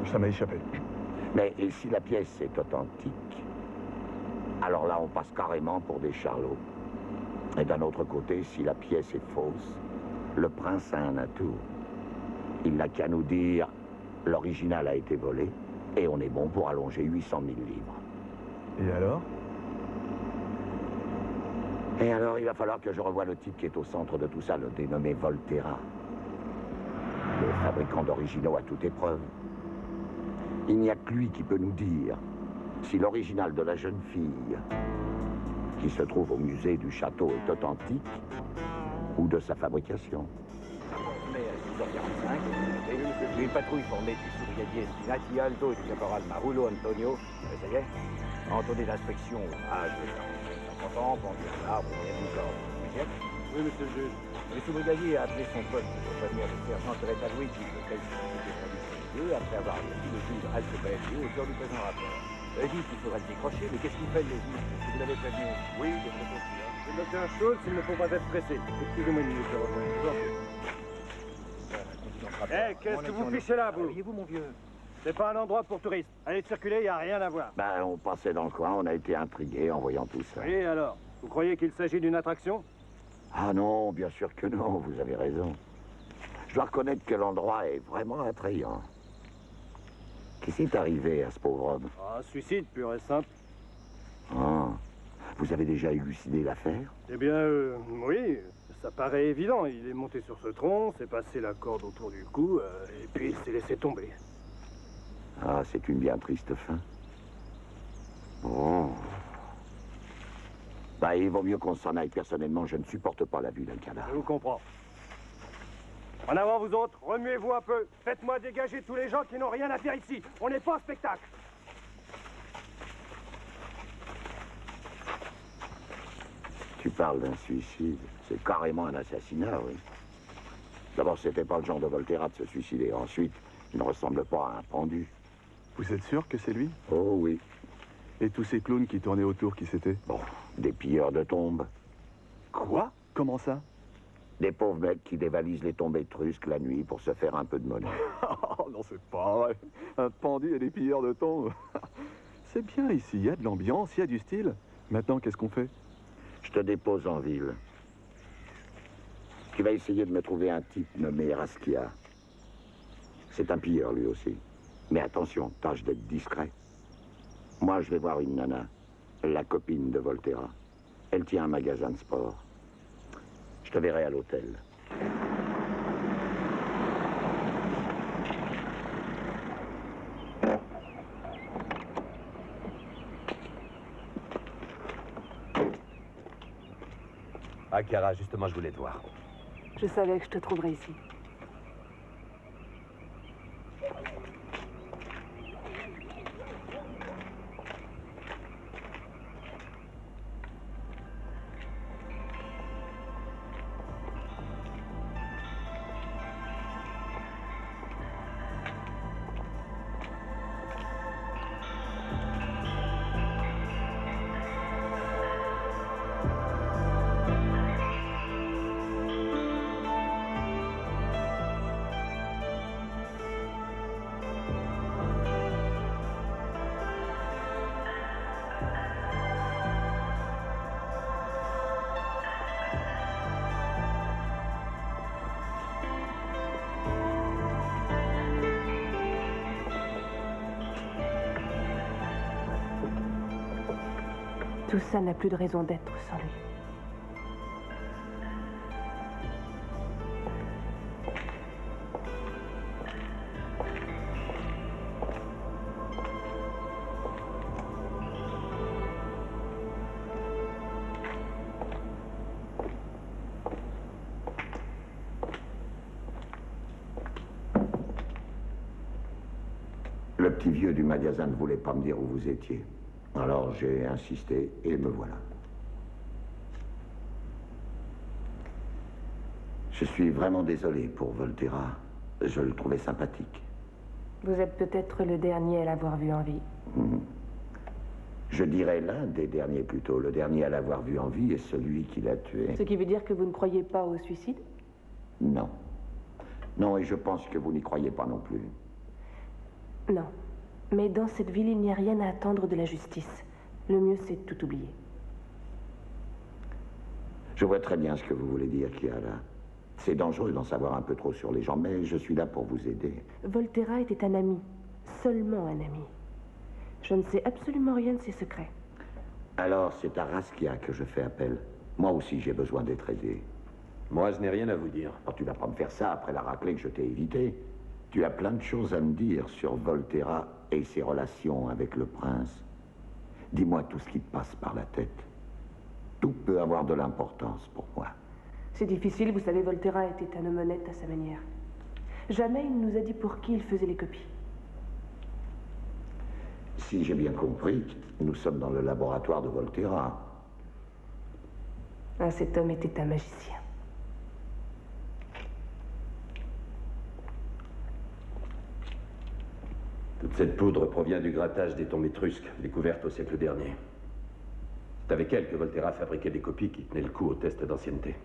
Ça m'a échappé. Mais et si la pièce est authentique, alors là, on passe carrément pour des charlots. Et d'un autre côté, si la pièce est fausse, le prince a un atout. Il n'a qu'à nous dire l'original a été volé et on est bon pour allonger 800 000 livres. Et alors? Et alors, il va falloir que je revoie le type qui est au centre de tout ça, le dénommé Volterra. Le fabricant d'originaux à toute épreuve. Il n'y a que lui qui peut nous dire si l'original de la jeune fille qui se trouve au musée du château est authentique ou de sa fabrication. Mais à 6h45, une patrouille formée du sous-brigadier Spinati Alto et du caporal Marulo Antonio, ça y est, a entonné l'inspection à âge de 50 ans, pendu à l'arbre, au moyen d'une corde. Oui, monsieur le juge. Le sous-brigadier a appelé son poste pour prévenir le sergent Teresa Luigi, lequel s'était produit sur les lieux, après avoir reçu le juge Altoberti au cœur du présent rapport. Le juge, il faudrait le décrocher, mais qu'est-ce qu'il fait, le juge? Est-ce que vous l'avez prévenu? Oui, je vous confie. Le docteur Schultz, il ne faut pas être pressé. Excusez-moi une minute, je reviens. Qu'est-ce que vous fichez là, vous? Réveillez-vous, mon vieux. C'est pas un endroit pour touristes. Allez circuler, il n'y a rien à voir. Ben, on passait dans le coin, on a été intrigués en voyant tout ça. Et alors? Vous croyez qu'il s'agit d'une attraction? Ah non, bien sûr que non, vous avez raison. Je dois reconnaître que l'endroit est vraiment attrayant. Qu'est-ce qui est arrivé à ce pauvre homme? Un suicide pur et simple. Ah, vous avez déjà élucidé l'affaire? Eh bien, oui, ça paraît évident. Il est monté sur ce tronc, s'est passé la corde autour du cou, et puis il s'est laissé tomber. Ah, c'est une bien triste fin. Bon. Bah, il vaut mieux qu'on s'en aille. Personnellement, je ne supporte pas la vue d'un cadavre. Je vous comprends. En avant, vous autres, remuez-vous un peu. Faites-moi dégager tous les gens qui n'ont rien à faire ici. On n'est pas en spectacle. Tu parles d'un suicide. C'est carrément un assassinat, oui. D'abord, c'était pas le genre de Volterra de se suicider. Ensuite, il ne ressemble pas à un pendu. Vous êtes sûr que c'est lui? Oh oui. Et tous ces clowns qui tournaient autour, qui c'était? Bon, des pilleurs de tombes. Quoi? Comment ça? Des pauvres mecs qui dévalisent les tombes étrusques la nuit pour se faire un peu de monnaie. Oh non, c'est pas vrai. Un pendu et des pilleurs de tombes. C'est bien ici, il y a de l'ambiance, il y a du style. Maintenant, qu'est-ce qu'on fait? Je te dépose en ville. Tu vas essayer de me trouver un type nommé Raskia. C'est un pilleur, lui aussi. Mais attention, tâche d'être discret. Moi, je vais voir une nana, la copine de Volterra. Elle tient un magasin de sport. Je te verrai à l'hôtel. Ah, Chiara, justement, je voulais te voir. Je savais que je te trouverais ici. Tout ça n'a plus de raison d'être sans lui. Le petit vieux du magasin ne voulait pas me dire où vous étiez. Alors j'ai insisté et me voilà. Je suis vraiment désolé pour Volterra. Je le trouvais sympathique. Vous êtes peut-être le dernier à l'avoir vu en vie. Je dirais l'un des derniers plutôt. Le dernier à l'avoir vu en vie est celui qui l'a tué. Ce qui veut dire que vous ne croyez pas au suicide? Non. Non, et je pense que vous n'y croyez pas non plus. Non. Mais dans cette ville, il n'y a rien à attendre de la justice. Le mieux, c'est de tout oublier. Je vois très bien ce que vous voulez dire, Chiara. C'est dangereux d'en savoir un peu trop sur les gens, mais je suis là pour vous aider. Volterra était un ami. Seulement un ami. Je ne sais absolument rien de ses secrets. Alors, c'est à Raskia que je fais appel. Moi aussi, j'ai besoin d'être aidé. Moi, je n'ai rien à vous dire. Alors, tu vas pas me faire ça après la raclée que je t'ai évitée. Tu as plein de choses à me dire sur Volterra et ses relations avec le prince. Dis-moi tout ce qui te passe par la tête. Tout peut avoir de l'importance pour moi. C'est difficile, vous savez, Volterra était un homme honnête à sa manière. Jamais il ne nous a dit pour qui il faisait les copies. Si j'ai bien compris, nous sommes dans le laboratoire de Volterra. Ah, cet homme était un magicien. Toute cette poudre provient du grattage des tombes étrusques, découvertes au siècle dernier. C'est avec elle que Volterra fabriquait des copies qui tenaient le coup au test d'ancienneté.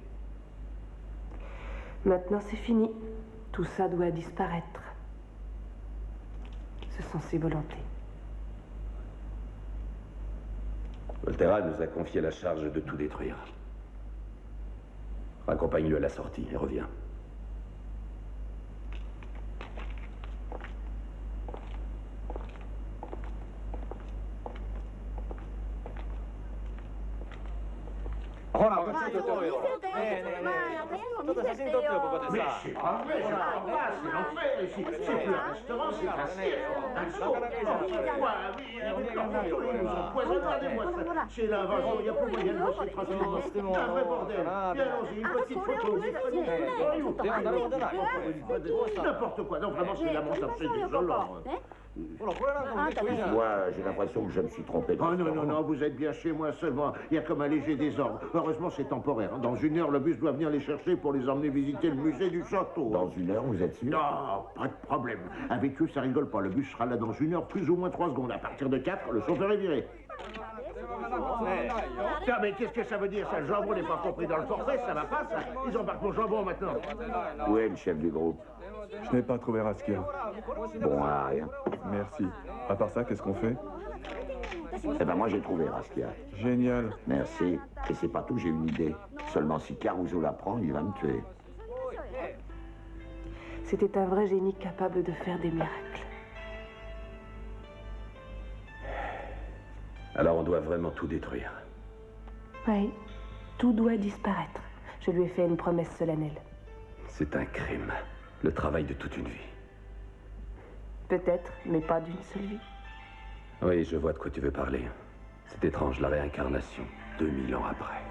Maintenant, c'est fini. Tout ça doit disparaître. Ce sont ses volontés. Volterra nous a confié la charge de tout détruire. Accompagne-le à la sortie et reviens. Mais c'est pas vrai, je comprends pas, c'est l'enfer ici. C'est plus un restaurant, c'est un cirque. Un show. Oui, avec leur photo, ils nous empoisonnent. Regardez-moi ça. C'est l'invasion, il n'y a plus moyen de bosser tranquillement. C'est un vrai bordel. Bien, allons-y, une petite photo. N'importe quoi. Non, vraiment, c'est lamentable, c'est désolant. Moi, j'ai l'impression que je me suis trompé. Oh non, vous êtes bien chez moi seulement. Il y a comme un léger désordre. Heureusement, c'est temporaire. Dans 1 heure, le bus doit venir les chercher pour les emmener visiter le musée du château. Dans 1 heure, vous êtes sûr? Non, pas de problème. Avec eux, ça rigole pas. Le bus sera là dans 1 heure, plus ou moins 3 secondes. À partir de 4, le chauffeur est viré. Tiens, mais qu'est-ce que ça veut dire, ça? Le jambon n'est pas compris dans le forfait, ça va pas, ça? Ils embarquent mon jambon maintenant. Où est le chef du groupe? Je n'ai pas trouvé Raskia. Bon, rien. Merci. À part ça, qu'est-ce qu'on fait? Eh ben moi, j'ai trouvé Raskia. Génial. Merci. Et c'est pas tout, j'ai une idée. Seulement si Caruso l'apprend, il va me tuer. C'était un vrai génie capable de faire des miracles. Alors on doit vraiment tout détruire. Oui, tout doit disparaître. Je lui ai fait une promesse solennelle. C'est un crime. Le travail de toute une vie. Peut-être, mais pas d'une seule vie. Oui, je vois de quoi tu veux parler. C'est étrange, la réincarnation, 2000 ans après.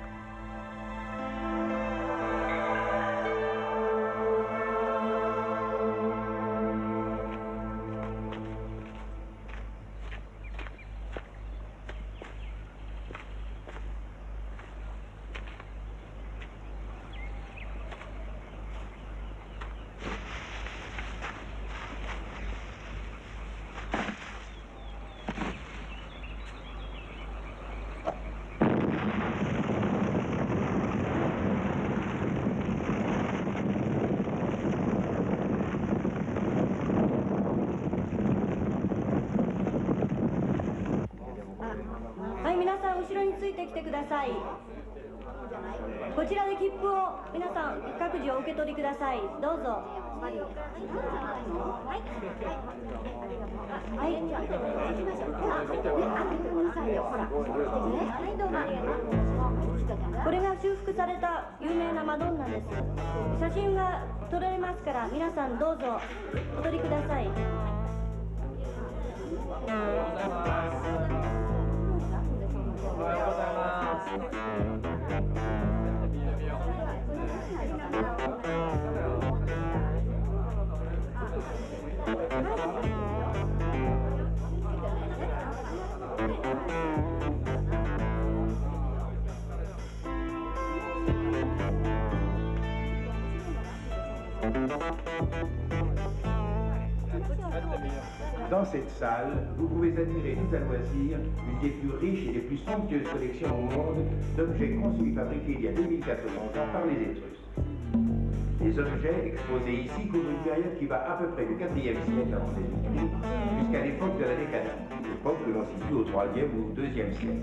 これが修復された有名なマドンナです。写真が撮られますから皆さんどうぞお撮りください。おはようございます。おはようございます。Dans cette salle, vous pouvez admirer tout à loisir une des plus riches et des plus somptueuses collections au monde d'objets conçus et fabriqués il y a 2400 ans par les Étrusques. Les objets exposés ici couvrent une période qui va à peu près du 4e siècle avant Jésus-Christ jusqu'à l'époque de la décadence, époque que l'on situe au 3e ou 2e siècle.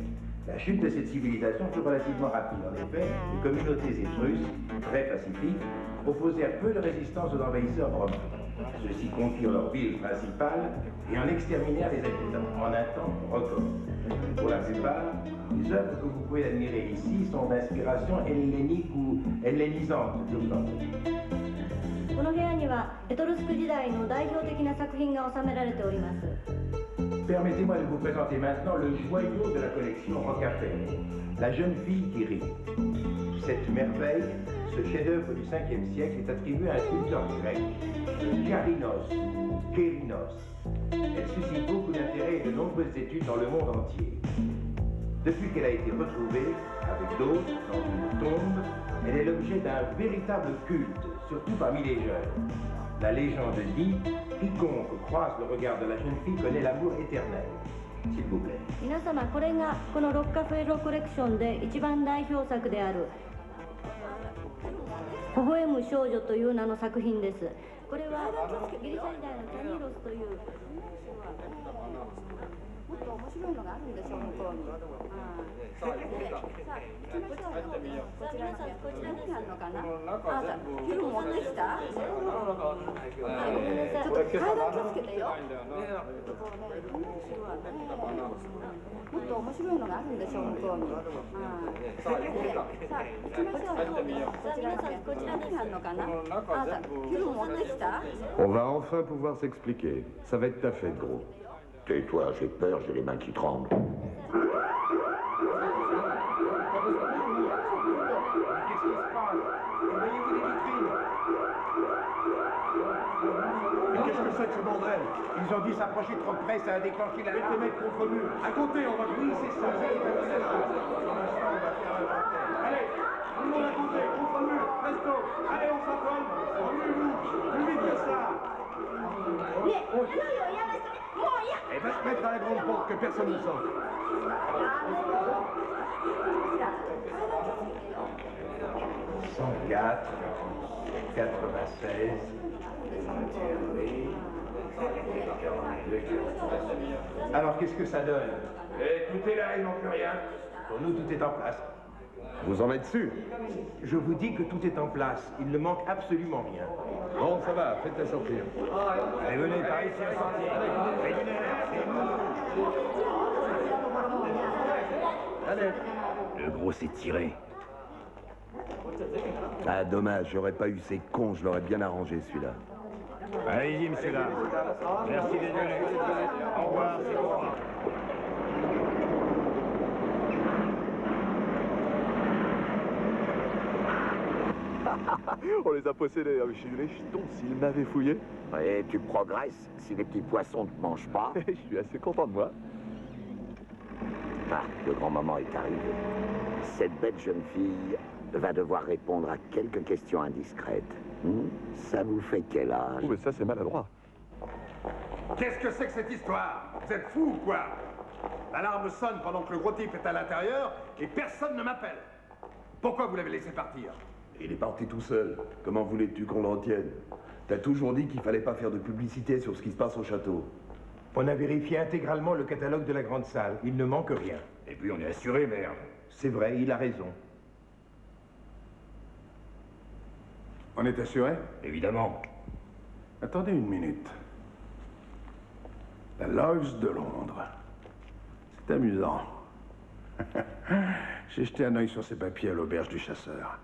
La chute de cette civilisation fut relativement rapide. En effet, les communautés étrusques, très pacifiques, opposèrent peu de résistance aux envahisseurs romains. Ceux-ci conquirent leur ville principale et en exterminèrent les habitants en un temps record. Pour la plupart, les œuvres que vous pouvez admirer ici sont d'inspiration hellénique ou hellénisante, je vous en prie. この部屋にはエトルスク時代の代表的な作品が収められております。 Permettez-moi de vous présenter maintenant le joyau de la collection Rocafort, La jeune fille qui rit. Cette merveille, ce chef-d'œuvre du 5e siècle, est attribué à un sculpteur grec, Charinos, Kérinos. Elle suscite beaucoup d'intérêt et de nombreuses études dans le monde entier. Depuis qu'elle a été retrouvée, avec d'autres, dans une tombe, elle est l'objet d'un véritable culte, surtout parmi les jeunes. La légende dit, quiconque croise le regard de la jeune fille connaît l'amour éternel. S'il vous plaît. 皆様、これがこのロッカフェロコレクションで一番代表作である微笑む少女という名の作品です。これはギリシャ時代のタニーロスという。もっと面白いのがあるんでしょう、向こうに。さあ、行きましょう。こちらにあるのかな。あ、フィルム持ってきた？ごめんなさい。ちょっと階段気をつけてよ。もっと面白いのがあるんでしょう、向こうに。さあ、行きましょう。こちらにあるのかな。あ、フィルム持ってきた？ On va enfin pouvoir s'expliquer. Ça va être ta fête, gros. Tais-toi, j'ai peur, j'ai les mains qui tremblent. Qu'est-ce qui se passe? Voyez-vous les vitrines? Mais qu'est-ce que c'est que ce bordel? Ils ont dû s'approcher trop près, ça a déclenché la... Mettez les mecs contre le mur. À côté, on va... Oui, c'est ça. Pour l'instant, on va faire un inventaire. Allez, tout le monde à côté, contre le mur. Presto. Allez, on s'affole. Remuez-vous. Plus vite que ça. Elle va se mettre à la grande porte, que personne ne sente. « 104, 96, 42. Alors, qu'est-ce que ça donne? Tout est là, il manque rien. Pour nous, tout est en place. Vous en êtes sûr? Je vous dis que tout est en place. Il ne manque absolument rien. Bon, ça va, faites-la sortir. Allez, venez, par ici, à sortir. Allez. Le gros s'est tiré. Ah, dommage, j'aurais pas eu ces cons, je l'aurais bien arrangé, celui-là. Allez-y, monsieur là. Merci d'être venu. Au revoir, c'est bon. On les a possédés, je suis les jetons, s'ils m'avaient fouillé. Et tu progresses si les petits poissons ne te mangent pas. Je suis assez content de moi. Ah, le grand moment est arrivé. Cette bête jeune fille va devoir répondre à quelques questions indiscrètes. Ça vous fait quel âge? Oh, mais ça, c'est maladroit. Qu'est-ce que c'est que cette histoire? Vous êtes fous ou quoi? L'alarme sonne pendant que le gros type est à l'intérieur et personne ne m'appelle. Pourquoi vous l'avez laissé partir? Il est parti tout seul. Comment voulais-tu qu'on le retienne? T'as toujours dit qu'il fallait pas faire de publicité sur ce qui se passe au château. On a vérifié intégralement le catalogue de la grande salle. Il ne manque rien. Et puis on est assuré, merde. C'est vrai, il a raison. On est assuré? Évidemment. Attendez une minute. La Loge de Londres. C'est amusant. J'ai jeté un œil sur ces papiers à l'auberge du chasseur.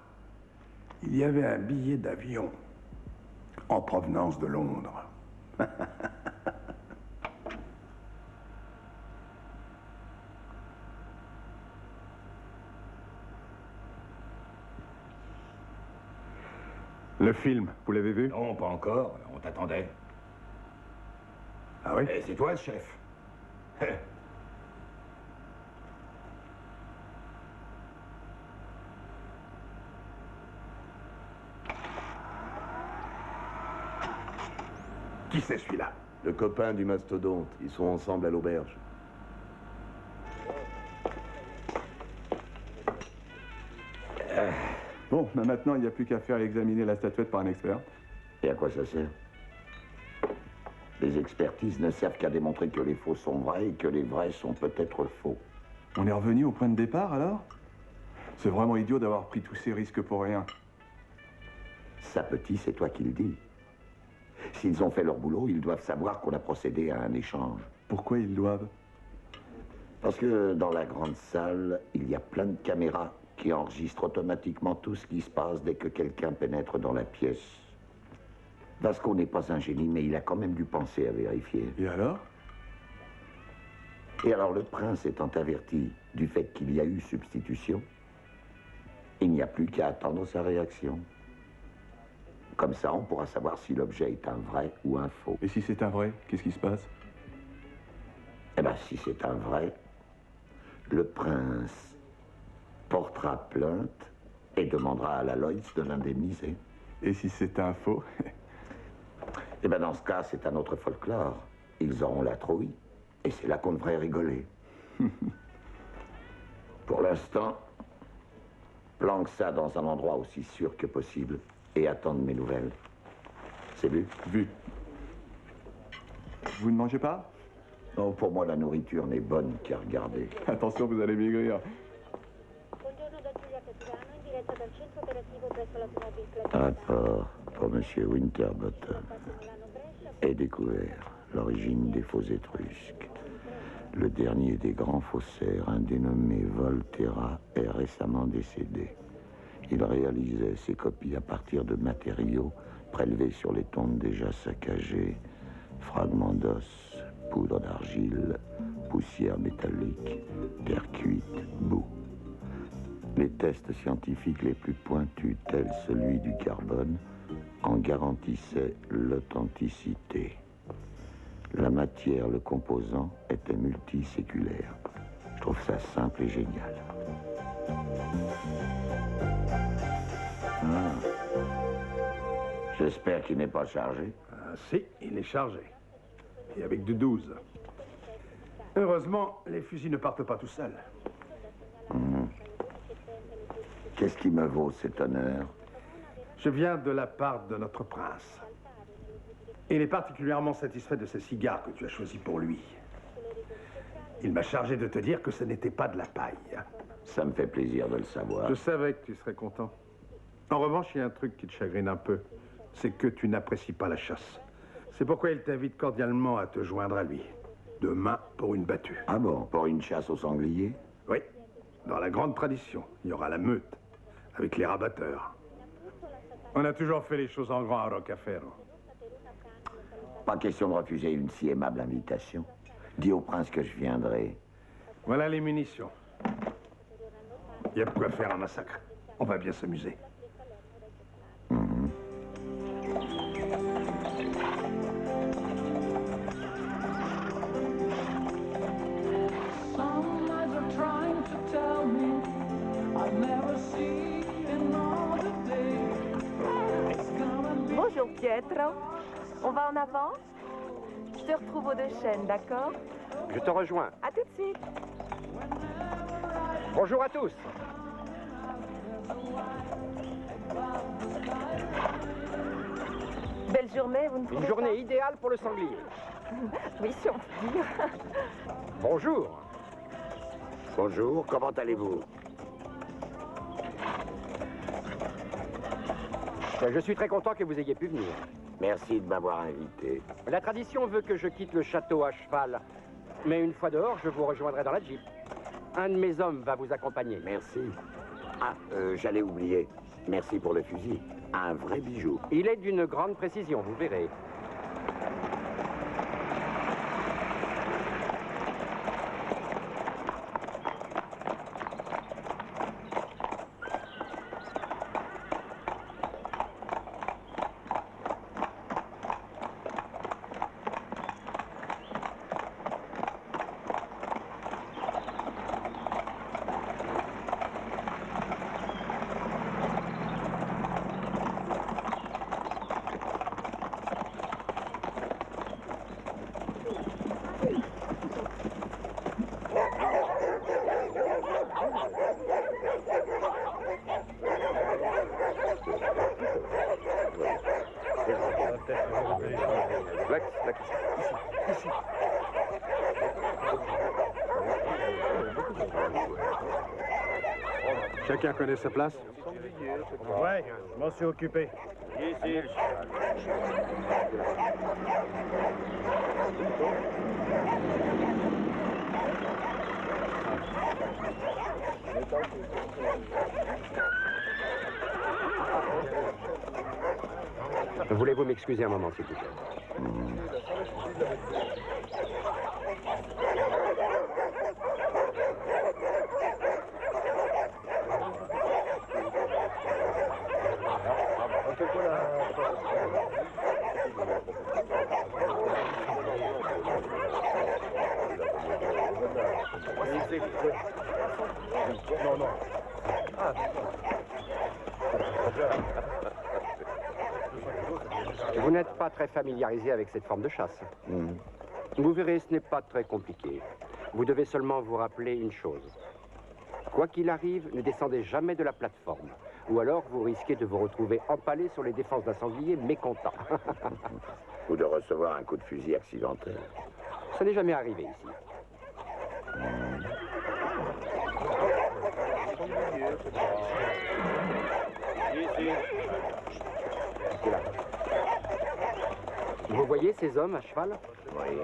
Il y avait un billet d'avion en provenance de Londres. Le film, vous l'avez vu? Non, pas encore. On t'attendait. Ah oui? Et c'est toi le chef. Qui c'est celui-là? Le copain du mastodonte. Ils sont ensemble à l'auberge. Bon, mais maintenant, il n'y a plus qu'à faire examiner la statuette par un expert. Et à quoi ça sert? Les expertises ne servent qu'à démontrer que les faux sont vrais et que les vrais sont peut-être faux. On est revenu au point de départ, alors? C'est vraiment idiot d'avoir pris tous ces risques pour rien. Ça, petit, c'est toi qui le dis. S'ils ont fait leur boulot, ils doivent savoir qu'on a procédé à un échange. Pourquoi ils doivent? Parce que dans la grande salle, il y a plein de caméras qui enregistrent automatiquement tout ce qui se passe dès que quelqu'un pénètre dans la pièce. Vasco n'est pas un génie, mais il a quand même dû penser à vérifier. Et alors? Et alors le prince étant averti du fait qu'il y a eu substitution, il n'y a plus qu'à attendre sa réaction. Comme ça, on pourra savoir si l'objet est un vrai ou un faux. Et si c'est un vrai, qu'est-ce qui se passe? Eh bien, si c'est un vrai, le prince portera plainte et demandera à la Lloyds de l'indemniser. Et si c'est un faux? Eh bien, dans ce cas, c'est un autre folklore. Ils auront la trouille, et c'est là qu'on devrait rigoler. Pour l'instant, planque ça dans un endroit aussi sûr que possible et attendre mes nouvelles. C'est vu? Vu. Vous ne mangez pas? Non, pour moi, la nourriture n'est bonne qu'à regarder. Attention, vous allez maigrir. Rapport pour M. Winterbottom. Est découvert l'origine des faux étrusques. Le dernier des grands faussaires, un dénommé Volterra, est récemment décédé. Il réalisait ses copies à partir de matériaux prélevés sur les tombes déjà saccagées, fragments d'os, poudre d'argile, poussière métallique, terre cuite, boue. Les tests scientifiques les plus pointus, tels celui du carbone, en garantissaient l'authenticité. La matière, le composant, était multiséculaire. Je trouve ça simple et génial. J'espère qu'il n'est pas chargé. Si, il est chargé. Et avec du 12. Heureusement, les fusils ne partent pas tout seuls. Qu'est-ce qui me vaut cet honneur? Je viens de la part de notre prince. Il est particulièrement satisfait de ces cigares que tu as choisis pour lui. Il m'a chargé de te dire que ce n'était pas de la paille. Ça me fait plaisir de le savoir. Je savais que tu serais content. En revanche, il y a un truc qui te chagrine un peu. C'est que tu n'apprécies pas la chasse. C'est pourquoi il t'invite cordialement à te joindre à lui. Demain, pour une battue. Ah bon, pour une chasse au sanglier? Oui. Dans la grande tradition, il y aura la meute, avec les rabatteurs. On a toujours fait les choses en grand à Rocafero. Pas question de refuser une si aimable invitation. Dis au prince que je viendrai. Voilà les munitions. Il y a de quoi faire un massacre. On va bien s'amuser. Bonjour Pietro. On va en avant? Je te retrouve aux deux chaînes, d'accord? Je te rejoins. À tout de suite. Bonjour à tous. Belle journée, vous ne trouvez Une journée idéale pour le sanglier. Oui, si on peut dire. Bonjour. Bonjour, comment allez-vous? Je suis très content que vous ayez pu venir. Merci de m'avoir invité. La tradition veut que je quitte le château à cheval. Mais une fois dehors, je vous rejoindrai dans la Jeep. Un de mes hommes va vous accompagner. Merci. Ah, j'allais oublier. Merci pour le fusil. Un vrai bijou. Il est d'une grande précision, vous verrez. Chacun connaît sa place? Ouais, je m'en suis occupé. Ici. Voulez-vous m'excuser un moment, s'il vous plaît? Non, non. Vous n'êtes pas très familiarisé avec cette forme de chasse. Vous verrez, ce n'est pas très compliqué. Vous devez seulement vous rappeler une chose. Quoi qu'il arrive, ne descendez jamais de la plateforme. Ou alors, vous risquez de vous retrouver empalé sur les défenses d'un sanglier mécontent. Ou de recevoir un coup de fusil accidentel. Ça n'est jamais arrivé ici. Vous voyez ces hommes à cheval? Oui.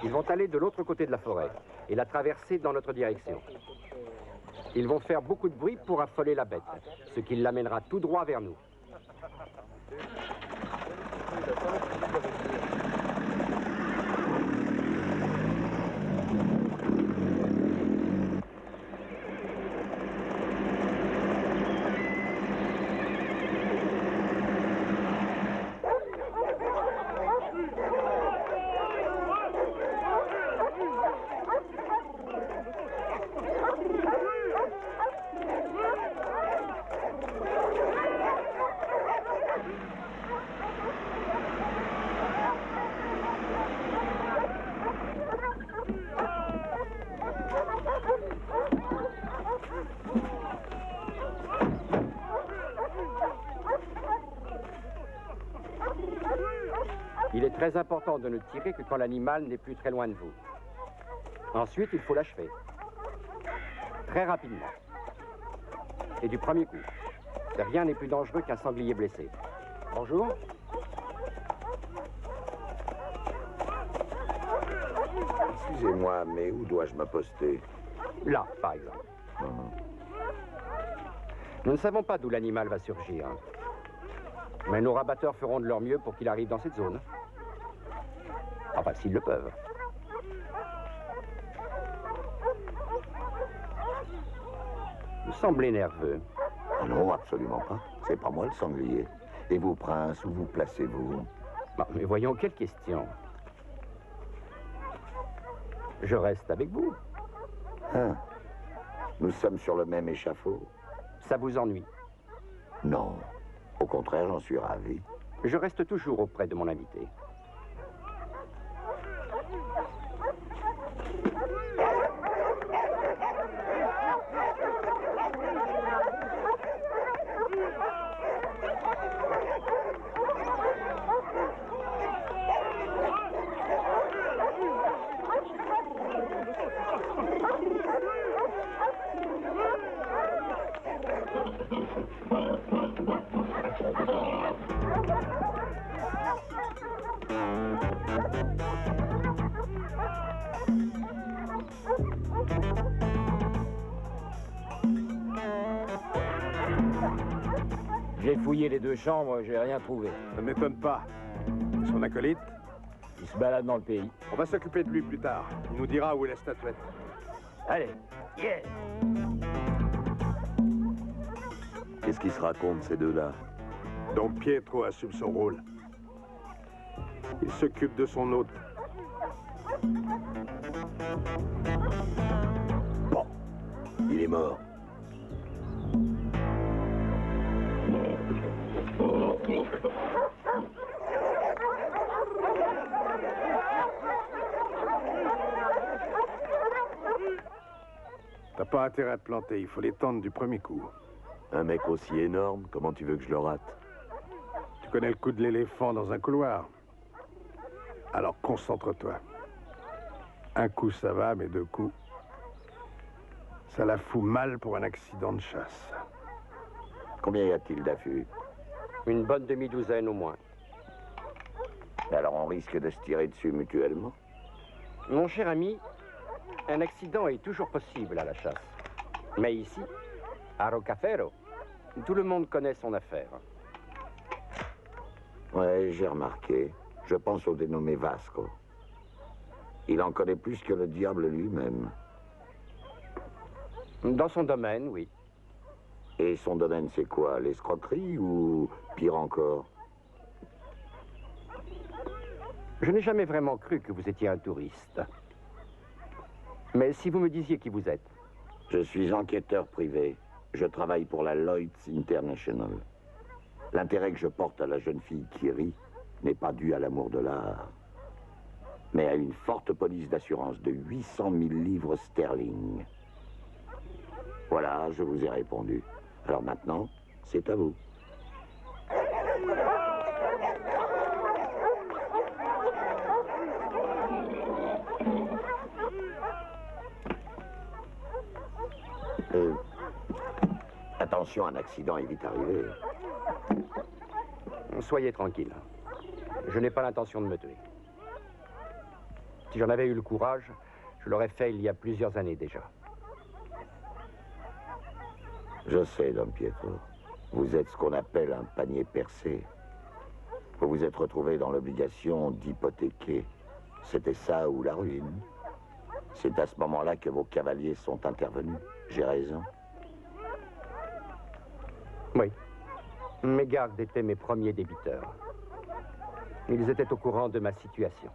Ils vont aller de l'autre côté de la forêt et la traverser dans notre direction. Ils vont faire beaucoup de bruit pour affoler la bête, ce qui l'amènera tout droit vers nous. Il est très important de ne tirer que quand l'animal n'est plus très loin de vous. Ensuite, il faut l'achever. Très rapidement. Et du premier coup. Rien n'est plus dangereux qu'un sanglier blessé. Bonjour. Excusez-moi, mais où dois-je me poster? Là, par exemple. Nous ne savons pas d'où l'animal va surgir. Mais nos rabatteurs feront de leur mieux pour qu'il arrive dans cette zone. Enfin, s'ils le peuvent. Vous semblez nerveux. Non, absolument pas. C'est pas moi le sanglier. Et vous, prince, où vous placez-vous? Mais voyons, quelle question. Je reste avec vous. Hein? Nous sommes sur le même échafaud. Ça vous ennuie? Non. Au contraire, j'en suis ravi. Je reste toujours auprès de mon invité. J'ai fouillé les deux chambres, j'ai rien trouvé. Ça ne m'étonne pas. Et son acolyte? Il se balade dans le pays. On va s'occuper de lui plus tard. Il nous dira où est la statuette. Allez, yeah! Qu'est-ce qui se raconte, ces deux-là? Don Pietro assume son rôle. Il s'occupe de son hôte. Bon, il est mort. T'as pas intérêt à te planter, il faut les tendre du premier coup. Un mec aussi énorme, comment tu veux que je le rate? Tu connais le coup de l'éléphant dans un couloir? Alors concentre-toi. Un coup ça va, mais deux coups, Ça la fout mal pour un accident de chasse. Combien y a-t-il d'affûts? Une bonne demi-douzaine au moins. Alors on risque de se tirer dessus mutuellement? Mon cher ami, un accident est toujours possible à la chasse. Mais ici, à Rocafero, tout le monde connaît son affaire. Ouais, j'ai remarqué. Je pense au dénommé Vasco. Il en connaît plus que le diable lui-même. Dans son domaine, oui. Et son domaine, c'est quoi? L'escroquerie ou pire encore? Je n'ai jamais vraiment cru que vous étiez un touriste. Mais si vous me disiez qui vous êtes. Je suis enquêteur privé. Je travaille pour la Lloyds International. L'intérêt que je porte à la jeune fille qui rit n'est pas dû à l'amour de l'art, mais à une forte police d'assurance de 800 000 livres sterling. Voilà, je vous ai répondu. Alors maintenant, c'est à vous. Attention, un accident est vite arrivé. Soyez tranquille. Je n'ai pas l'intention de me tuer. Si j'en avais eu le courage, je l'aurais fait il y a plusieurs années déjà. Je sais, Don Pietro. Vous êtes ce qu'on appelle un panier percé. Vous vous êtes retrouvé dans l'obligation d'hypothéquer. C'était ça ou la ruine. C'est à ce moment-là que vos cavaliers sont intervenus. J'ai raison. Oui. Mes gardes étaient mes premiers débiteurs. Ils étaient au courant de ma situation.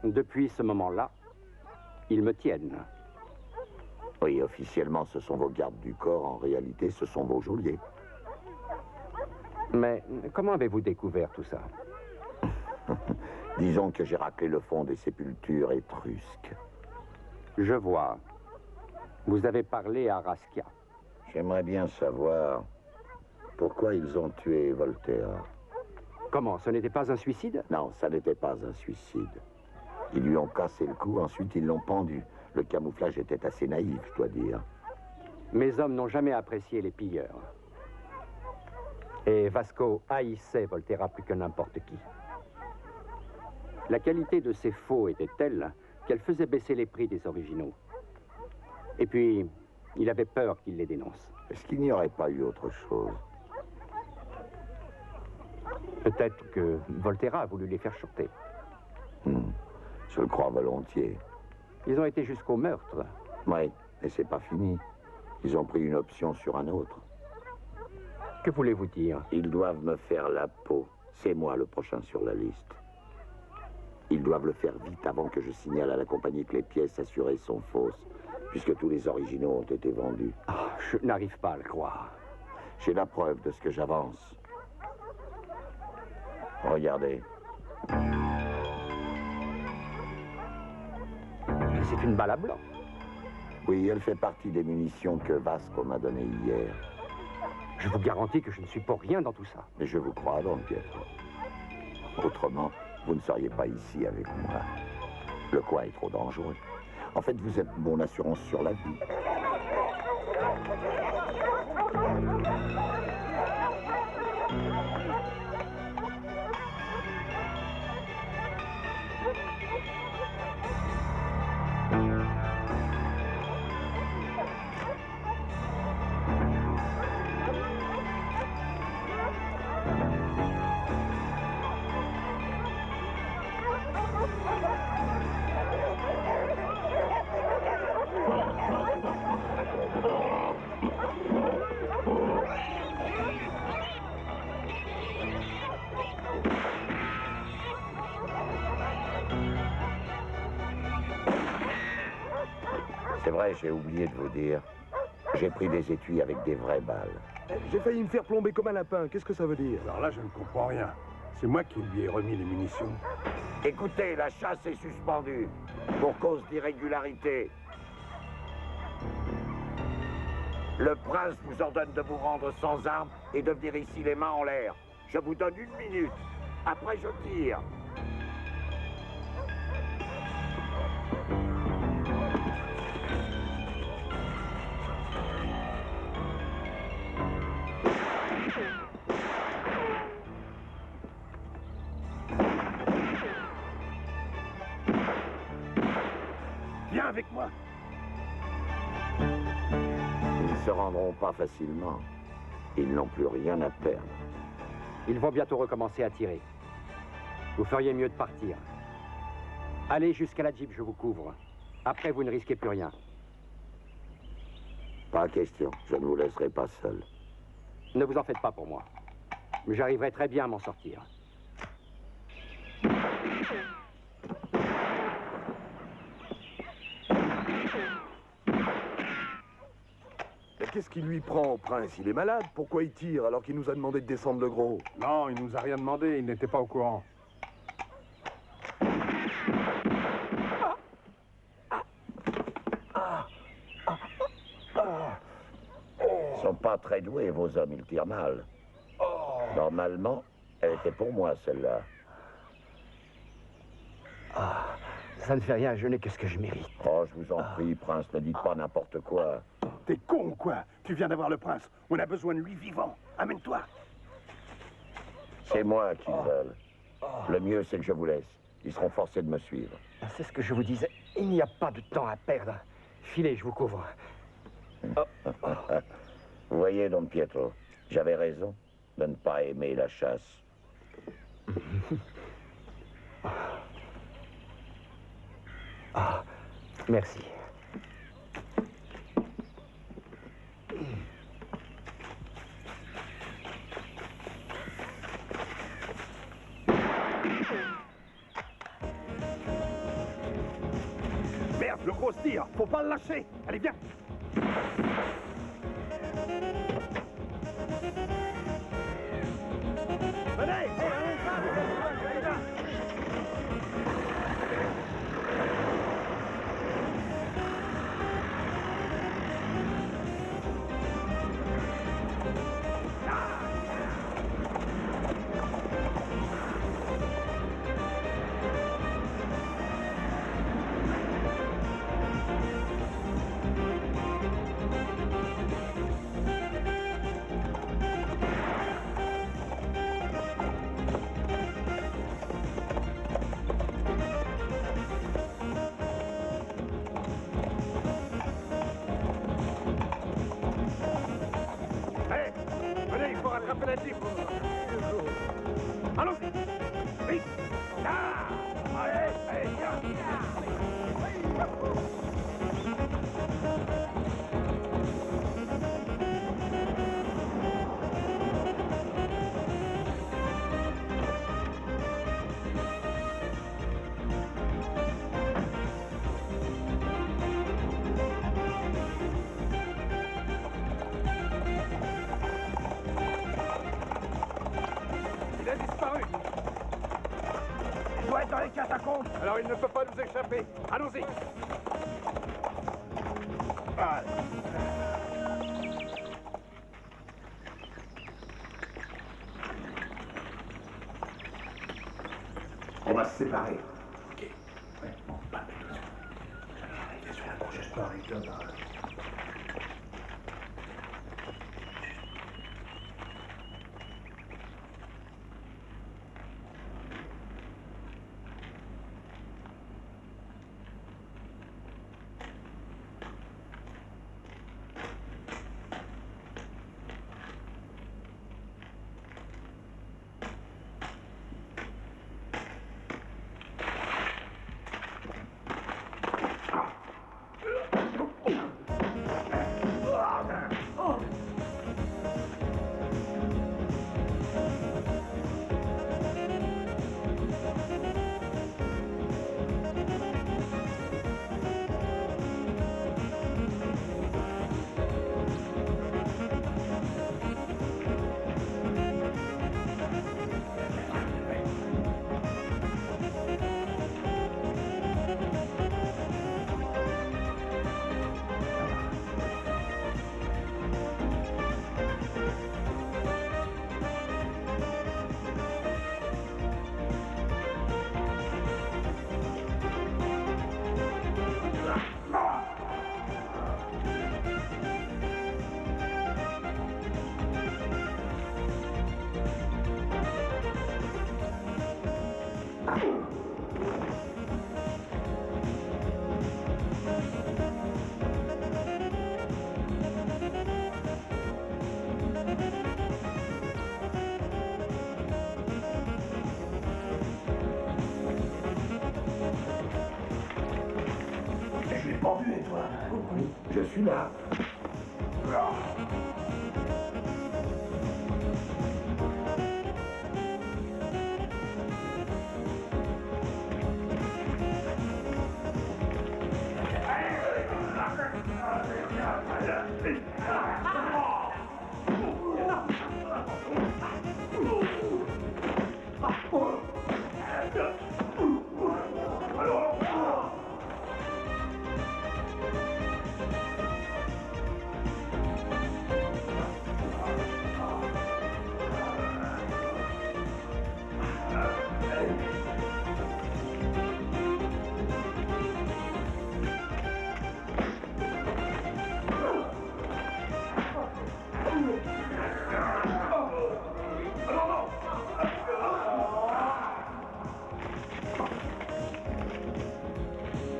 Depuis ce moment-là, ils me tiennent. Oui, officiellement, ce sont vos gardes du corps. En réalité, ce sont vos geôliers. Mais comment avez-vous découvert tout ça? Disons que j'ai raclé le fond des sépultures étrusques. Je vois. Vous avez parlé à Raskia. J'aimerais bien savoir pourquoi ils ont tué Volterra. Comment? Ce n'était pas un suicide? Non, ça n'était pas un suicide. Ils lui ont cassé le cou, ensuite ils l'ont pendu. Le camouflage était assez naïf, je dois dire. Mes hommes n'ont jamais apprécié les pilleurs. Et Vasco haïssait Volterra plus que n'importe qui. La qualité de ces faux était telle qu'elle faisait baisser les prix des originaux. Et puis, il avait peur qu'il les dénonce. Est-ce qu'il n'y aurait pas eu autre chose? Peut-être que Volterra a voulu les faire chanter. Je le crois volontiers. Ils ont été jusqu'au meurtre. Oui, mais c'est pas fini. Ils ont pris une option sur un autre. Que voulez-vous dire? Ils doivent me faire la peau. C'est moi le prochain sur la liste. Ils doivent le faire vite avant que je signale à la compagnie que les pièces assurées sont fausses, puisque tous les originaux ont été vendus. Ah, je n'arrive pas à le croire. J'ai la preuve de ce que j'avance. Regardez. C'est une balle à blanc. Oui, elle fait partie des munitions que Vasco m'a données hier. Je vous garantis que je ne suis pour rien dans tout ça. Mais je vous crois, Don Pietro. Autrement, vous ne seriez pas ici avec moi. Le coin est trop dangereux. En fait, vous êtes mon assurance sur la vie. C'est vrai, j'ai oublié de vous dire. J'ai pris des étuis avec des vraies balles. J'ai failli me faire plomber comme un lapin. Qu'est-ce que ça veut dire? Alors là, je ne comprends rien. C'est moi qui lui ai remis les munitions. Écoutez, la chasse est suspendue pour cause d'irrégularité. Le prince vous ordonne de vous rendre sans armes et de venir ici les mains en l'air. Je vous donne 1 minute. Après, je tire. avec moi. Ils ne se rendront pas facilement. Ils n'ont plus rien à perdre. Ils vont bientôt recommencer à tirer. Vous feriez mieux de partir. Allez jusqu'à la Jeep, je vous couvre. Après, vous ne risquez plus rien. Pas question, je ne vous laisserai pas seul. Ne vous en faites pas pour moi. J'arriverai très bien à m'en sortir. Mais qu'est-ce qui lui prend au prince? Il est malade. Pourquoi il tire alors qu'il nous a demandé de descendre le gros? Non, il nous a rien demandé, il n'était pas au courant. Ils sont pas très doués, vos hommes, ils tirent mal. Normalement, elle était pour moi, celle-là. Ça ne fait rien, je n'ai que ce que je mérite. Oh, je vous en prie, prince, ne dites pas n'importe quoi. T'es con ou quoi? Tu viens d'avoir le prince. On a besoin de lui vivant. Amène-toi. C'est moi qu'ils veulent. Le mieux, c'est que je vous laisse. Ils seront forcés de me suivre. C'est ce que je vous disais. Il n'y a pas de temps à perdre. Filez, je vous couvre. Vous voyez, Don Pietro, j'avais raison de ne pas aimer la chasse. Merci. Merde, le gros se tire. Faut pas le lâcher. Allez, viens. Venez. Venez, il faut rattraper la Jeep. Allons-y. Vite. Ah. Allez, allez, viens. Il a disparu. Il doit être dans les catacombes. Alors il ne peut pas nous échapper. Allons-y. On va se séparer. Ok. Ouais, bon, pas de tout ça. Il est sur la prochaine soirée, comme Oui, je suis là.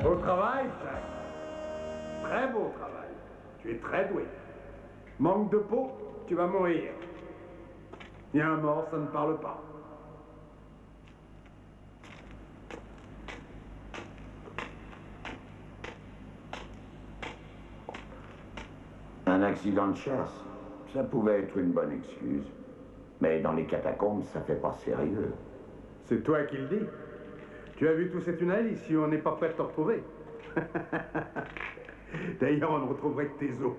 Beau travail, Jack. Très beau travail. Tu es très doué. Manque de peau, tu vas mourir. Et un mort, ça ne parle pas. Un accident de chasse, ça pouvait être une bonne excuse. Mais dans les catacombes, ça fait pas sérieux. C'est toi qui le dis. Tu as vu tous ces tunnels, ici on n'est pas prêt de te retrouver. D'ailleurs, on ne retrouverait que tes os.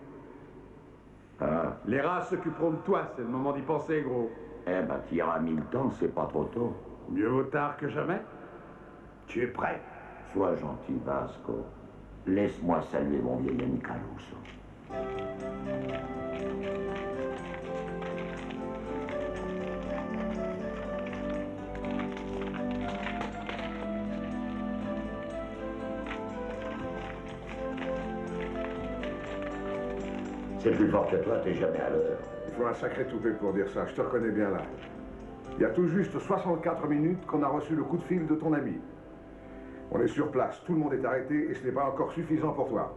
Ah. Les rats s'occuperont de toi, c'est le moment d'y penser, gros. Eh ben, tu iras 1000 temps, c'est pas trop tôt. Mieux vaut tard que jamais. Tu es prêt? Sois gentil, Vasco. Laisse-moi saluer mon vieil ami Caruso. C'est plus fort que toi, t'es jamais à l'heure. Il faut un sacré toupet pour dire ça, je te reconnais bien là. Il y a tout juste 64 minutes qu'on a reçu le coup de fil de ton ami. On est sur place, tout le monde est arrêté et ce n'est pas encore suffisant pour toi.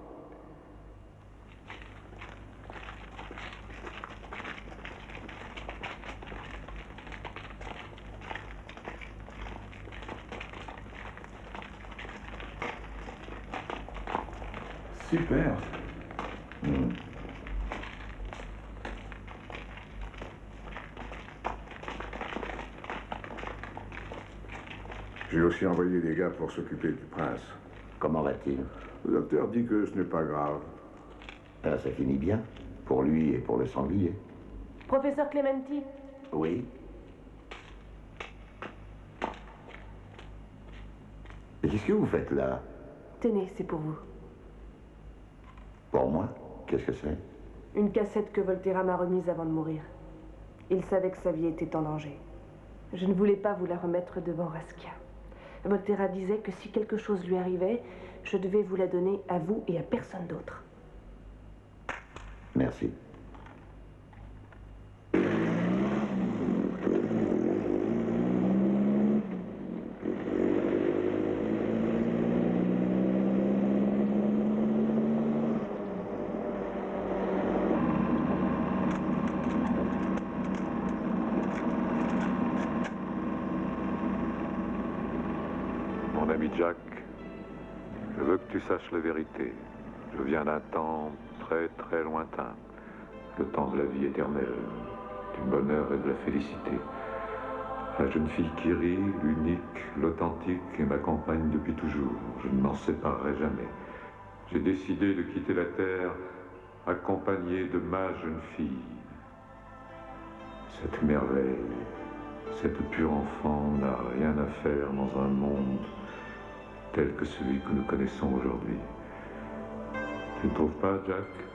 Super. J'ai aussi envoyé des gars pour s'occuper du prince. Comment va-t-il? Le docteur dit que ce n'est pas grave. Ah, ça finit bien, pour lui et pour le sanglier. Professeur Clementi, Oui. Et qu'est-ce que vous faites là? tenez, c'est pour vous. Pour moi? Qu'est-ce que c'est? Une cassette que Volterra m'a remise avant de mourir. Il savait que sa vie était en danger. Je ne voulais pas vous la remettre devant Raskia. Volterra disait que si quelque chose lui arrivait, je devais vous la donner à vous et à personne d'autre. Merci. Mon ami Jack, je veux que tu saches la vérité. Je viens d'un temps très très lointain, le temps de la vie éternelle, du bonheur et de la félicité. La jeune fille qui rit, l'unique, l'authentique, et m'accompagne depuis toujours. Je ne m'en séparerai jamais. J'ai décidé de quitter la terre accompagné de ma jeune fille. Cette merveille, cette pure enfant n'a rien à faire dans un monde tel que celui que nous connaissons aujourd'hui. Tu ne trouves pas, Jack?